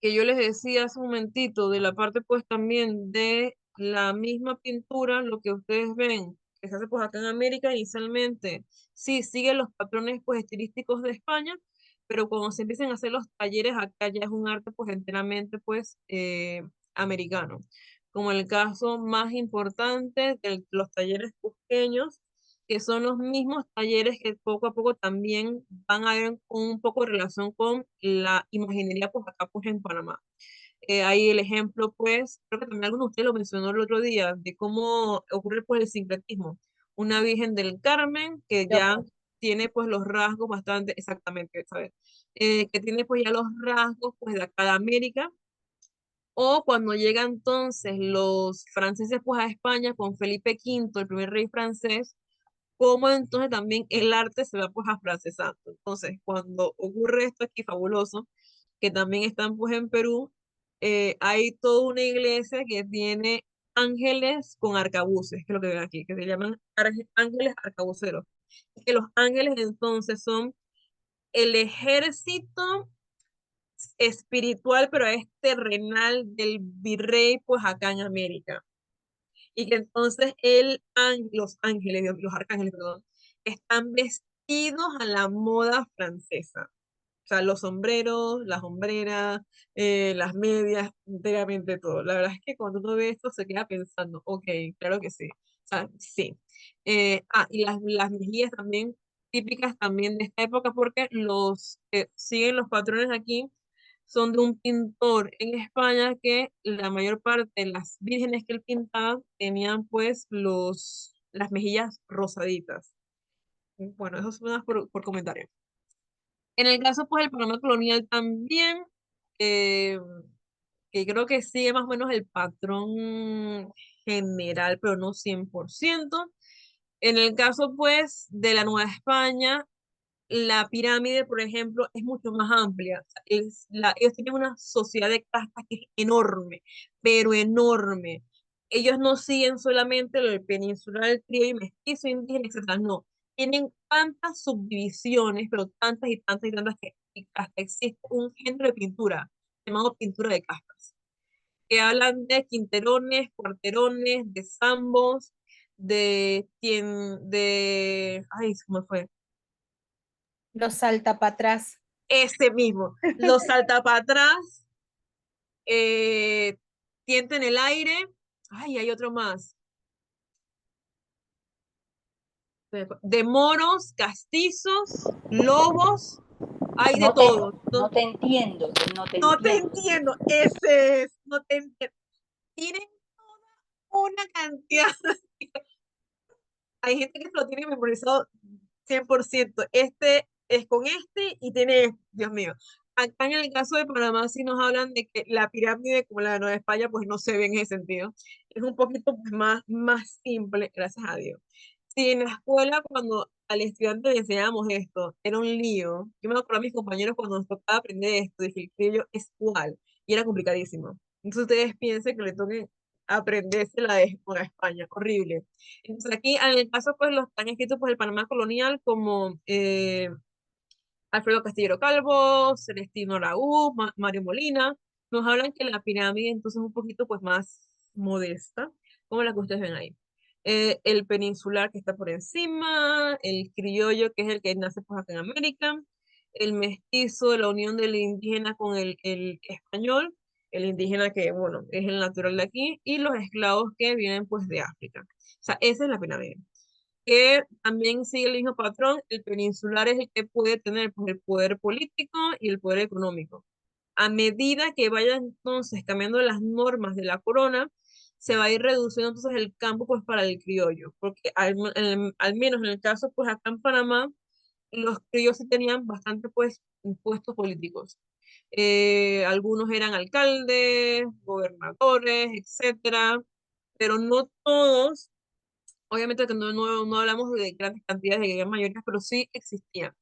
que yo les decía hace un momentito de la parte pues también de la misma pintura, lo que ustedes ven que se hace pues acá en América inicialmente, sí, sigue los patrones pues estilísticos de España, pero cuando se empiezan a hacer los talleres acá ya es un arte pues enteramente pues americano. como el caso más importante de los talleres cusqueños, que son los mismos talleres que poco a poco también van a ver un poco de relación con la imaginería pues acá pues en Panamá. Ahí el ejemplo, pues, creo que también alguno de ustedes lo mencionó el otro día, de cómo ocurre pues el sincretismo. Una Virgen del Carmen que Yo, ya tiene pues los rasgos bastante, exactamente, ¿sabes? Que tiene pues ya los rasgos pues de acá de América, o cuando llegan entonces los franceses pues a España con Felipe V, el primer rey francés, como entonces también el arte se va pues afrancesando. Entonces, cuando ocurre esto aquí fabuloso, que también están pues en Perú, hay toda una iglesia que tiene ángeles con arcabuces, que es lo que ven aquí, que se llaman ángeles arcabuceros. Que los ángeles entonces son el ejército espiritual, pero es terrenal del virrey, pues acá en América. Y que entonces los ángeles, los arcángeles, perdón, están vestidos a la moda francesa. O sea, los sombreros, las hombreras, las medias, enteramente todo. La verdad es que cuando uno ve esto se queda pensando, ok, claro que sí. O sea, sí. Y las mejillas también, típicas también de esta época, porque los que siguen los patrones aquí son de un pintor en España que la mayor parte de las vírgenes que él pintaba tenían pues las mejillas rosaditas. Bueno, eso es más por comentario. En el caso, pues, del Panamá colonial también, eh, que creo que sigue más o menos el patrón general, pero no 100%. En el caso, pues, de la Nueva España, la pirámide, por ejemplo, es mucho más amplia. O sea, ellos tienen una sociedad de castas que es enorme, pero enorme. Ellos no siguen solamente lo del peninsular, criollo y mestizo, indígena, etcétera. No. Tienen tantas subdivisiones, pero tantas y tantas y tantas que hasta existe un género de pintura llamado pintura de castas, que hablan de quinterones, cuarterones, de zambos, ay, ¿cómo fue? los salta para atrás. Ese mismo. Los salta para atrás, eh, tienta en el aire. Ay, hay otro más. De moros, castizos, lobos, hay de No te, todo. no No, te entiendo, no te no te entiendo. entiendo. Ese es. No te entiendo. Tienen una cantidad. Hay gente que se lo tiene memorizado 100%. Este es con este y tiene, Dios mío. Acá en el caso de Panamá sí nos hablan de que la pirámide como la de Nueva España pues no se ve en ese sentido. Es un poquito pues, más simple, gracias a Dios. Sí, en la escuela cuando al estudiante le enseñábamos esto, era un lío. Yo me acuerdo a mis compañeros cuando nos tocaba aprender esto, dije, el criollo es igual, y era complicadísimo. Entonces ustedes piensen que le toque aprenderse la de Nueva España, horrible. Entonces aquí, en el caso, pues, los están escritos por el Panamá colonial como Alfredo Castillero Calvo, Celestino Araúz, Mario Molina, nos hablan que la pirámide entonces es un poquito, pues, más modesta, como la que ustedes ven ahí. El peninsular que está por encima, el criollo que es el que nace pues acá en América, el mestizo de la unión del indígena con el español, el indígena que, bueno, es el natural de aquí, y los esclavos que vienen pues de África. O sea, esa es la pirámide que también sigue el mismo patrón. El peninsular es el que puede tener pues, el poder político y el poder económico. A medida que vayan entonces cambiando las normas de la corona, se va a ir reduciendo entonces el campo pues para el criollo, porque al menos en el caso pues acá en Panamá, los criollos sí tenían bastante pues puestos políticos. Algunos eran alcaldes, gobernadores, etcétera, pero no todos. Obviamente que no hablamos de grandes cantidades, de gran mayoría, pero sí existían.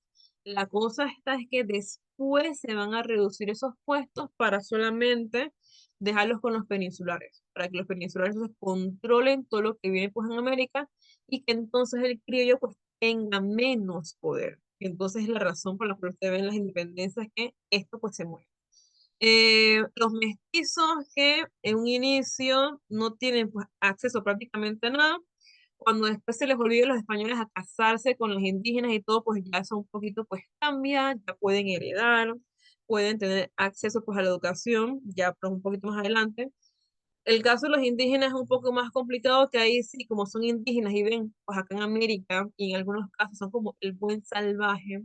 La cosa esta es que después se van a reducir esos puestos para solamente dejarlos con los peninsulares, para que los peninsulares entonces controlen todo lo que viene pues en América y que entonces el criollo pues tenga menos poder. Entonces la razón por la que ustedes ven las independencias es que esto pues se mueve. Los mestizos que en un inicio no tienen pues, acceso prácticamente a nada, cuando después se les olvida a los españoles a casarse con los indígenas y todo, pues ya eso un poquito pues cambia, ya pueden heredar, pueden tener acceso pues a la educación, ya pero un poquito más adelante. El caso de los indígenas es un poco más complicado, que ahí sí, como son indígenas y ven, pues acá en América, y en algunos casos son como el buen salvaje,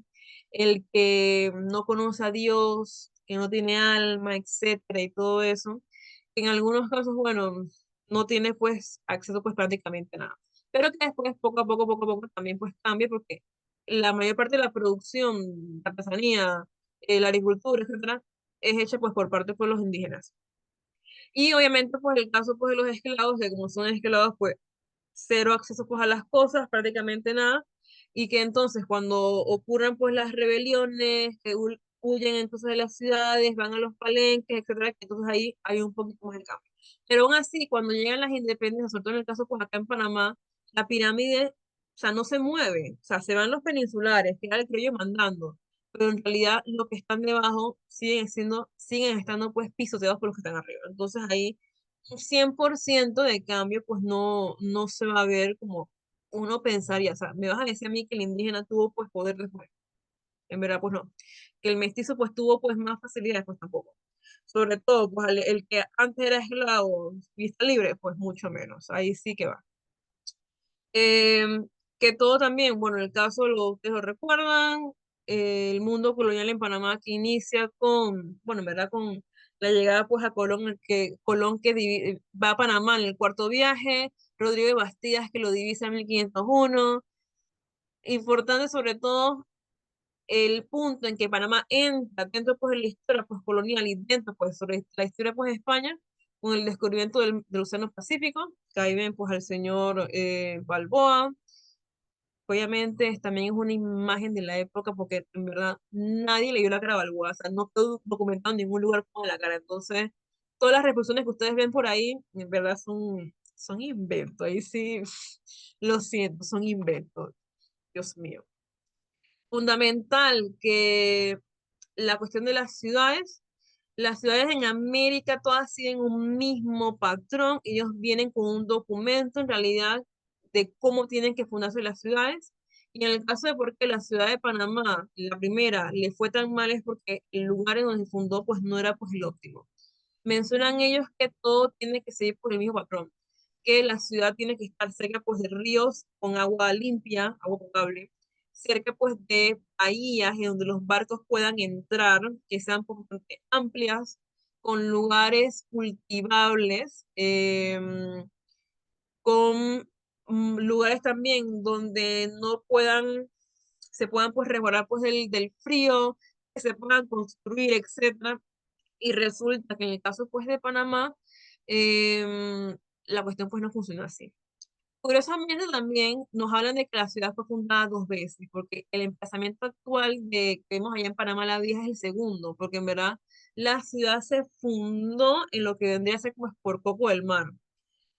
el que no conoce a Dios, que no tiene alma, etcétera, y todo eso. En algunos casos, bueno, no tiene pues acceso pues prácticamente a nada. Pero que después, poco a poco, también pues cambia, porque la mayor parte de la producción, la artesanía, la agricultura, etcétera, es hecha pues por parte de los indígenas. Y obviamente, pues el caso pues de los esclavos, de como son esclavos, pues cero acceso pues a las cosas, prácticamente nada, y que entonces cuando ocurren pues las rebeliones, que huyen entonces de las ciudades, van a los palenques, etcétera, que entonces ahí hay un poquito más de cambio. Pero aún así, cuando llegan las independencias, sobre todo en el caso pues acá en Panamá, la pirámide, o sea, no se mueve, o sea, se van los peninsulares, que era el criollo mandando, pero en realidad los que están debajo siguen estando pues pisoteados por los que están arriba. Entonces ahí un 100% de cambio, pues no se va a ver como uno pensaría. O sea, me vas a decir a mí que el indígena tuvo pues poder después. En verdad, pues no. Que el mestizo pues tuvo pues más facilidades, pues tampoco. Sobre todo, pues el que antes era esclavo y está libre, pues mucho menos. Ahí sí que va. Que todo también, bueno, el caso, ustedes lo recuerdan, el mundo colonial en Panamá que inicia con, bueno, en verdad con la llegada pues a Colón, Colón que va a Panamá en el cuarto viaje, Rodrigo de Bastillas que lo divisa en 1501. Importante sobre todo el punto en que Panamá entra dentro pues de la historia pues colonial y dentro pues sobre la historia pues de España con el descubrimiento del Océano Pacífico, que ahí ven pues al señor Balboa. Obviamente también es una imagen de la época porque en verdad nadie le dio la cara a Balboa, o sea, no quedó documentado en ningún lugar con la cara. Entonces, todas las reproducciones que ustedes ven por ahí, en verdad son inventos. Ahí sí, lo siento, son inventos. Dios mío. Fundamental que la cuestión de las ciudades en América todas siguen un mismo patrón, ellos vienen con un documento en realidad de cómo tienen que fundarse las ciudades. Y en el caso de por qué la ciudad de Panamá, la primera, le fue tan mal es porque el lugar en donde se fundó pues no era pues el óptimo. Mencionan ellos que todo tiene que seguir por el mismo patrón, que la ciudad tiene que estar cerca pues de ríos con agua limpia, agua potable, cerca pues de bahías en donde los barcos puedan entrar, que sean pues, bastante amplias, con lugares cultivables, con lugares también donde no puedan, se puedan pues resguardar pues del frío, que se puedan construir, etcétera. Y resulta que en el caso pues de Panamá, la cuestión pues no funcionó así. Curiosamente también nos hablan de que la ciudad fue fundada dos veces, porque el emplazamiento actual que vemos allá en Panamá la Vieja es el segundo, porque en verdad la ciudad se fundó en lo que vendría a ser como por Coco del Mar,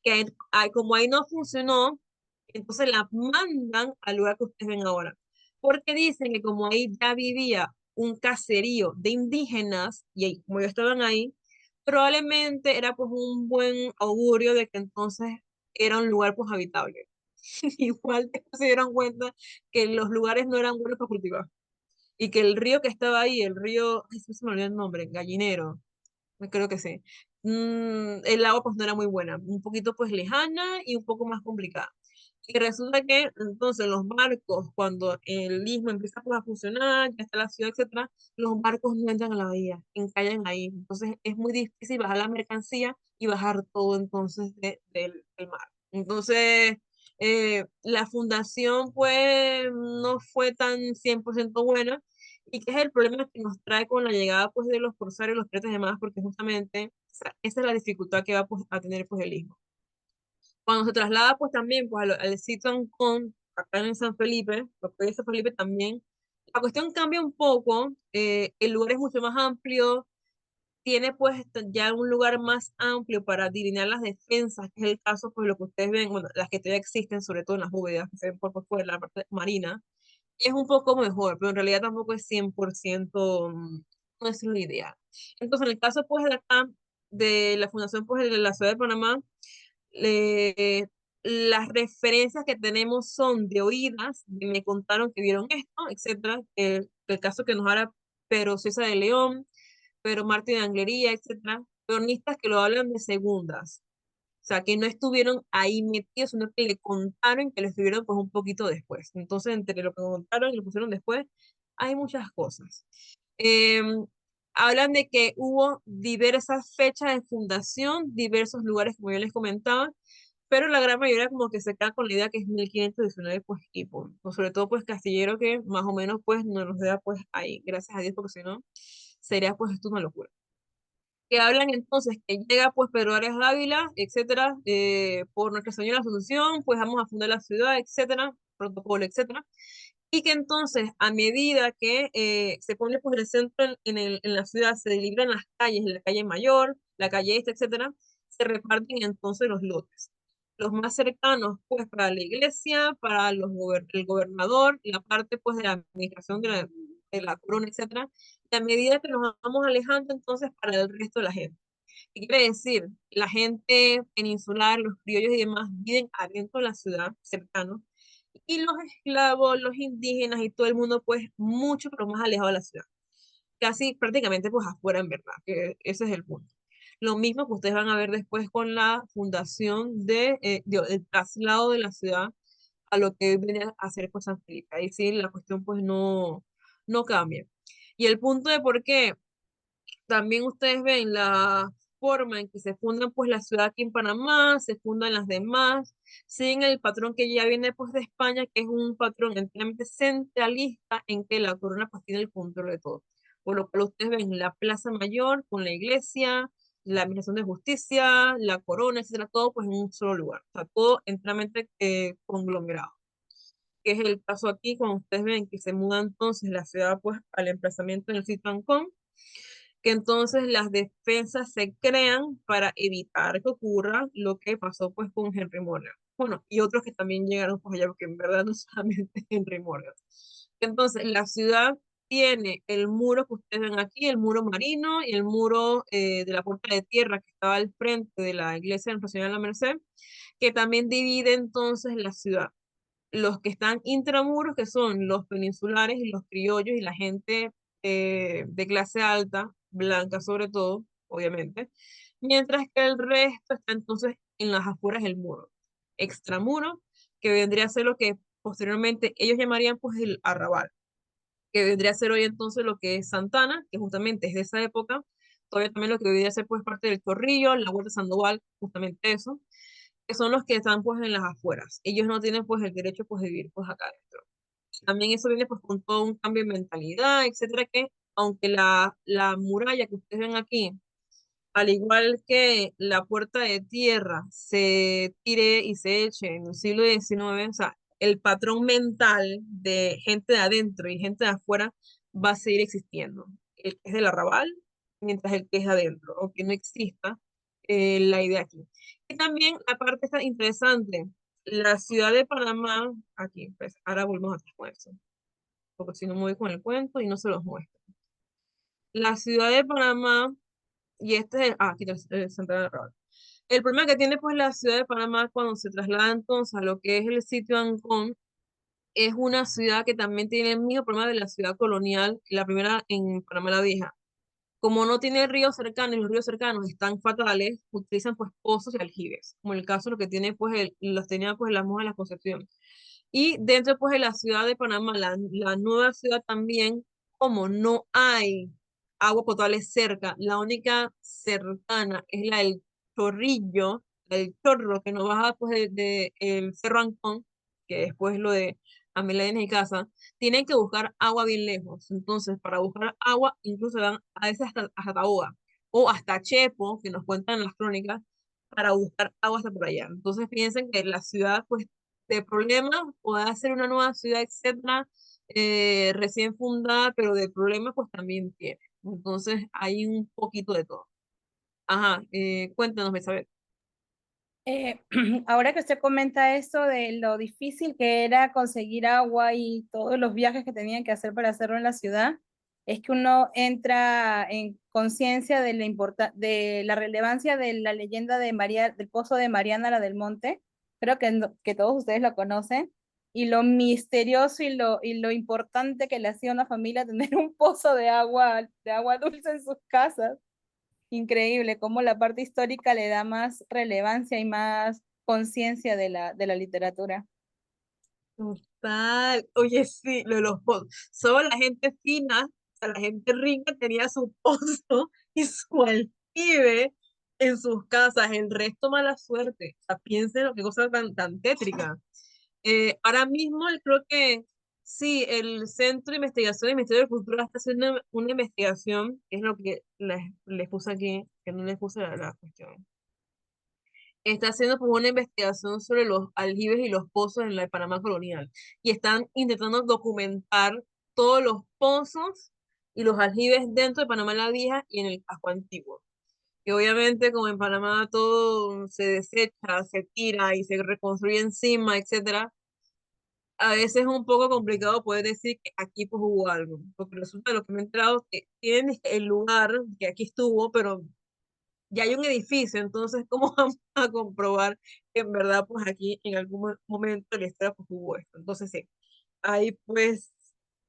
que como ahí no funcionó, entonces la mandan al lugar que ustedes ven ahora, porque dicen que como ahí ya vivía un caserío de indígenas, y como ellos estaban ahí, probablemente era pues un buen augurio de que entonces era un lugar pues habitable. Igual después se dieron cuenta que los lugares no eran buenos para cultivar, y que el río que estaba ahí, el río, ay, se me olvidó el nombre, Gallinero, creo que sí. El agua pues no era muy buena, un poquito pues lejana y un poco más complicada. Y resulta que entonces los barcos, cuando el istmo empieza pues, a funcionar, ya está la ciudad, etcétera, los barcos no entran a la bahía, encallan ahí. Entonces es muy difícil bajar la mercancía y bajar todo entonces del mar. Entonces, la fundación pues no fue tan 100% buena, y que es el problema que nos trae con la llegada pues de los corsarios, los piratas y demás, porque justamente esa es la dificultad que va pues, a tener pues el istmo. Cuando se traslada pues también pues al sitio Ancón, acá en San Felipe, porque San Felipe también, la cuestión cambia un poco, el lugar es mucho más amplio, tiene pues ya un lugar más amplio para delinear las defensas, que es el caso pues lo que ustedes ven, bueno, las que todavía existen, sobre todo en las bóvedas, que se ven por fuera, la parte marina, es un poco mejor, pero en realidad tampoco es 100%, no es lo ideal. Entonces, en el caso pues de acá, de la fundación pues de la ciudad de Panamá, las referencias que tenemos son de oídas, me contaron que vieron esto, etcétera, el caso que nos hará Pedro César de León, Pedro Martín de Anglería, etcétera, cronistas que lo hablan de segundas. sea, que no estuvieron ahí metidos, sino que le contaron que lo estuvieron pues un poquito después. Entonces, entre lo que contaron y lo pusieron después, hay muchas cosas. Em, Hablan de que hubo diversas fechas de fundación, diversos lugares, como yo les comentaba, pero la gran mayoría como que se queda con la idea que es 1519, pues, y sobre todo, pues, Castillero, que más o menos, pues, no nos da, pues, ahí, gracias a Dios, porque si no, sería, pues, esto una locura. Que hablan entonces que llega, pues, Pedro Arias Dávila, etcétera, por Nuestra Señora de la Asunción, pues, vamos a fundar la ciudad, etcétera, protocolo, etcétera, y que entonces, a medida que se pone, pues, el centro en la ciudad, se delibran las calles, la calle Mayor, la calle Este, etcétera, se reparten entonces los lotes. Los más cercanos, pues, para la iglesia, para el gobernador, la parte, pues, de la administración de la corona, etcétera, y a medida que nos vamos alejando, entonces, para el resto de la gente. ¿Qué quiere decir? La gente peninsular, los criollos y demás viven adentro de la ciudad, cercanos, y los esclavos, los indígenas y todo el mundo, pues, mucho, pero más alejado de la ciudad. Casi prácticamente, pues, afuera, en verdad, que ese es el punto. Lo mismo que ustedes van a ver después con la fundación del traslado de la ciudad a lo que viene a hacer, pues, San Felipe. Ahí sí, la cuestión, pues, no cambia. Y el punto de por qué también ustedes ven la forma en que se fundan, pues, la ciudad aquí en Panamá, se fundan las demás, siguen el patrón que ya viene, pues, de España, que es un patrón enteramente centralista en que la corona, pues, tiene el control de todo. Por lo cual ustedes ven la Plaza Mayor con la iglesia, la Administración de Justicia, la corona, etcétera, todo, pues, en un solo lugar. O sea, todo enteramente conglomerado. Que es el caso aquí, cuando ustedes ven que se muda entonces la ciudad, pues, al emplazamiento en el sitio Ancón, que entonces las defensas se crean para evitar que ocurra lo que pasó, pues, con Henry Morgan. Bueno, y otros que también llegaron, pues, allá, porque en verdad no solamente Henry Morgan. Entonces, la ciudad tiene el muro que ustedes ven aquí, el muro marino y el muro de la puerta de tierra que estaba al frente de la iglesia de Nuestra Señora de la Merced, que también divide entonces la ciudad. Los que están intramuros, que son los peninsulares y los criollos y la gente de clase alta, blanca sobre todo, obviamente, mientras que el resto está entonces en las afueras del muro. Extramuro, que vendría a ser lo que posteriormente ellos llamarían, pues, el arrabal, que vendría a ser hoy entonces lo que es Santana, que justamente es de esa época, todavía también lo que vendría a ser, pues, parte del Chorrillo, la Huerta Sandoval, justamente eso, que son los que están, pues, en las afueras. Ellos no tienen, pues, el derecho, pues, de vivir, pues, acá adentro. También eso viene, pues, con todo un cambio de mentalidad, etcétera, que aunque la muralla que ustedes ven aquí, al igual que la puerta de tierra se tire y se eche en el siglo XIX, o sea, el patrón mental de gente de adentro y gente de afuera va a seguir existiendo. El que es del arrabal, mientras el que es de adentro, o que no exista la idea aquí. Y también, aparte, está interesante, la ciudad de Panamá, aquí, pues, ahora volvemos a con eso, porque si no me voy con el cuento y no se los muestro. La ciudad de Panamá, y este es, aquí está el Central de Arrabal. El problema que tiene, pues, la ciudad de Panamá cuando se traslada entonces a lo que es el sitio Ancón, es una ciudad que también tiene el mismo problema de la ciudad colonial, la primera en Panamá la Vieja. Como no tiene ríos cercanos y los ríos cercanos están fatales, utilizan, pues, pozos y aljibes, como el caso lo que tiene, pues, los tenía, pues, las monjas de la Concepción. Y dentro, pues, de la ciudad de Panamá, la nueva ciudad también, como no hay agua potable cerca, la única cercana es la del Chorrillo, el chorro que nos baja, pues, el Cerro Ancón, que después lo de Amelia y Casa, tienen que buscar agua bien lejos. Entonces, para buscar agua, incluso van a veces hasta Taboga o hasta Chepo, que nos cuentan las crónicas, para buscar agua hasta por allá. Entonces, piensen que la ciudad, pues, de problemas, puede ser una nueva ciudad, etcétera, recién fundada, pero de problemas, pues, también tiene. Entonces, hay un poquito de todo. Ajá, cuéntanos, Isabel. Ahora que usted comenta esto de lo difícil que era conseguir agua y todos los viajes que tenían que hacer para hacerlo en la ciudad, es que uno entra en conciencia de de la relevancia de la leyenda de María, del pozo de Mariana la del Monte. Creo que, que todos ustedes lo conocen. Y lo misterioso y lo importante que le hacía a una familia tener un pozo de agua dulce en sus casas. Increíble cómo la parte histórica le da más relevancia y más conciencia de la literatura. Total. Oye, sí, lo de los pozos. Solo la gente fina, o sea, la gente rica tenía su pozo y su aljibe en sus casas. El resto mala suerte. O sea, piensen lo que cosa tan tétrica. Ahora mismo creo que sí, el Centro de Investigación del Ministerio de Cultura está haciendo una investigación, que es lo que les puse aquí, que no les puse la cuestión. Está haciendo pues, una investigación sobre los aljibes y los pozos en la Panamá colonial. Y están intentando documentar todos los pozos y los aljibes dentro de Panamá la Vieja y en el casco antiguo. Que obviamente como en Panamá todo se desecha, se tira y se reconstruye encima, etcétera, a veces es un poco complicado poder decir que aquí pues hubo algo, porque resulta de lo que me he enterado que tienen el lugar que aquí estuvo, pero ya hay un edificio, entonces ¿cómo vamos a comprobar que en verdad pues aquí en algún momento de la historia pues hubo esto? Entonces sí, hay pues,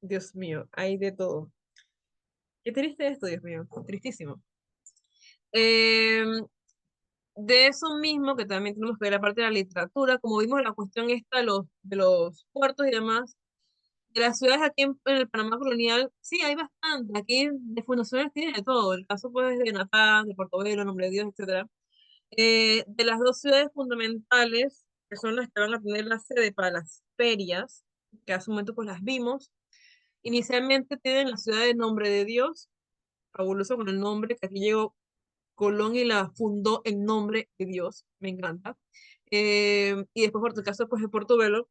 Dios mío, hay de todo. Qué triste esto, Dios mío, tristísimo. Em, de eso mismo, que también tenemos que ver la parte de la literatura, como vimos la cuestión esta de los puertos y demás, de las ciudades aquí en el Panamá colonial, sí, hay bastante. Aquí de fundaciones tiene de todo. El caso pues de Natán, de Portobelo, Nombre de Dios, etcétera. De las dos ciudades fundamentales, que son las que van a tener la sede para las ferias, que hace un momento pues las vimos, inicialmente tienen la ciudad de Nombre de Dios, fabuloso con el nombre, que aquí llegó Colón y la fundó en nombre de Dios, me encanta. Y después, por el caso pues de Portobelo,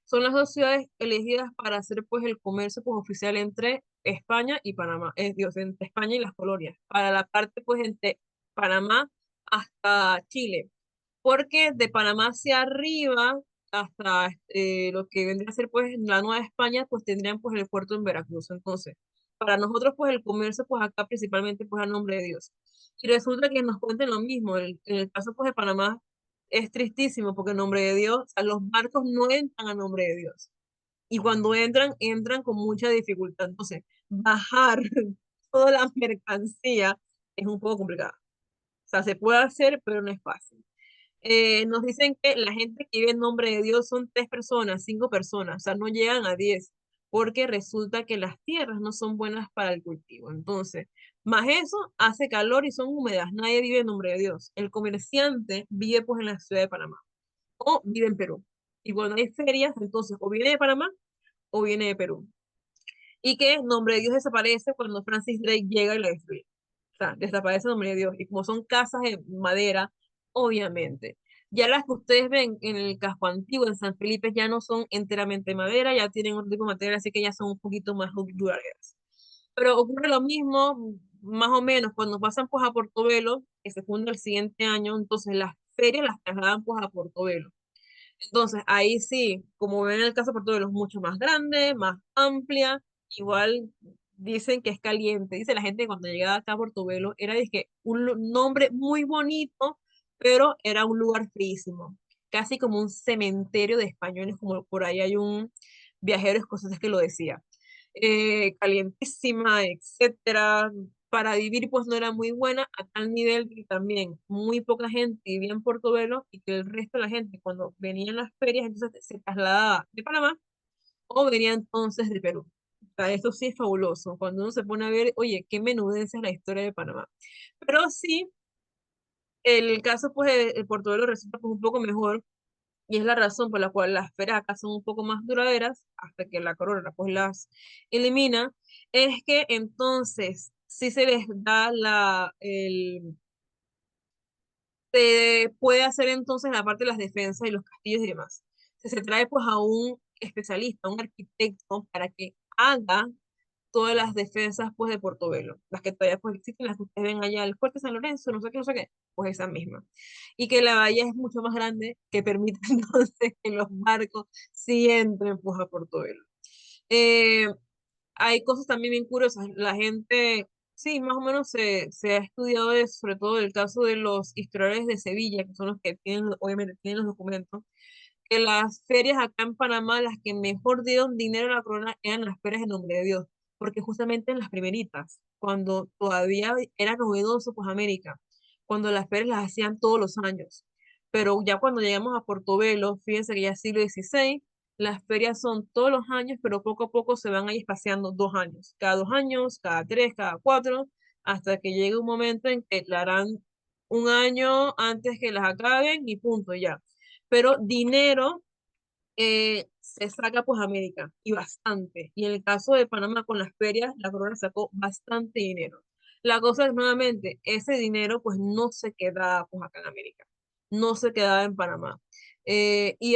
son las dos ciudades elegidas para hacer pues el comercio pues, oficial entre España y Panamá, Dios, entre España y las colonias, para la parte pues entre Panamá hasta Chile, porque de Panamá hacia arriba hasta lo que vendría a ser pues la Nueva España, pues tendrían pues el puerto en Veracruz. Entonces, para nosotros pues el comercio pues acá principalmente pues a nombre de Dios. Y resulta que nos cuenten lo mismo, en el caso pues de Panamá es tristísimo porque en nombre de Dios, o sea, los barcos no entran a nombre de Dios. Y cuando entran, entran con mucha dificultad. Entonces, bajar toda la mercancía es un poco complicado. O sea, se puede hacer, pero no es fácil. Nos dicen que la gente que vive en nombre de Dios son 3 personas, 5 personas, o sea, no llegan a 10, porque resulta que las tierras no son buenas para el cultivo. Entonces, más eso, hace calor y son húmedas, nadie vive en nombre de Dios. El comerciante vive pues en la ciudad de Panamá o vive en Perú. Y cuando hay ferias, entonces o viene de Panamá o viene de Perú. Y que el nombre de Dios desaparece cuando Francis Drake llega y la destruye. O sea, desaparece el nombre de Dios. Y como son casas de madera, obviamente. Ya las que ustedes ven en el casco antiguo, en San Felipe, ya no son enteramente madera, ya tienen otro tipo de material, así que ya son un poquito más duraderas. Pero ocurre lo mismo, más o menos, cuando pasan pues a Portobelo, que se funda el siguiente año, entonces las ferias las trasladan pues a Portobelo. Entonces, ahí sí, como ven el caso de Portobelo es mucho más grande, más amplia, igual dicen que es caliente. Dice la gente que cuando llegaba acá a Portobelo era dizque, un nombre muy bonito, pero era un lugar feísimo, casi como un cementerio de españoles, como por ahí hay un viajero escocés que lo decía. Calientísima, etcétera, para vivir pues no era muy buena, a tal nivel que también muy poca gente vivía en Portobelo y que el resto de la gente cuando venían las ferias entonces se trasladaba de Panamá o venía entonces de Perú. O sea, esto sí es fabuloso, cuando uno se pone a ver, oye, qué menudencia es la historia de Panamá. Pero sí, el caso pues de Portobelo resulta pues un poco mejor y es la razón por la cual las ferias acá son un poco más duraderas hasta que la corona pues las elimina, es que entonces sí se les da se puede hacer entonces la parte de las defensas y los castillos y demás. Se trae pues a un especialista, un arquitecto, para que haga todas las defensas pues de Portobelo, las que todavía pues existen, las que ustedes ven allá, el Fuerte San Lorenzo, no sé qué, pues esa misma. Y que la bahía es mucho más grande, que permite entonces que los barcos sí entren pues a Portobelo. Eh, hay cosas también bien curiosas. La gente, sí, más o menos se ha estudiado eso, sobre todo el caso de los historiadores de Sevilla, que son los que tienen, obviamente, tienen los documentos, que las ferias acá en Panamá, las que mejor dieron dinero a la corona, eran las ferias en nombre de Dios, porque justamente en las primeritas, cuando todavía era novedoso, pues América, cuando las ferias las hacían todos los años. Pero ya cuando llegamos a Portobelo, fíjense que ya es siglo XVI, las ferias son todos los años, pero poco a poco se van ahí espaciando 2 años, cada 2 años, cada 3, cada 4, hasta que llegue un momento en que la harán un año antes que las acaben y punto ya. Pero dinero se saca pues América y bastante. Y en el caso de Panamá con las ferias, la corona sacó bastante dinero. La cosa es nuevamente, ese dinero pues no se queda pues acá en América, no se quedaba en Panamá. Y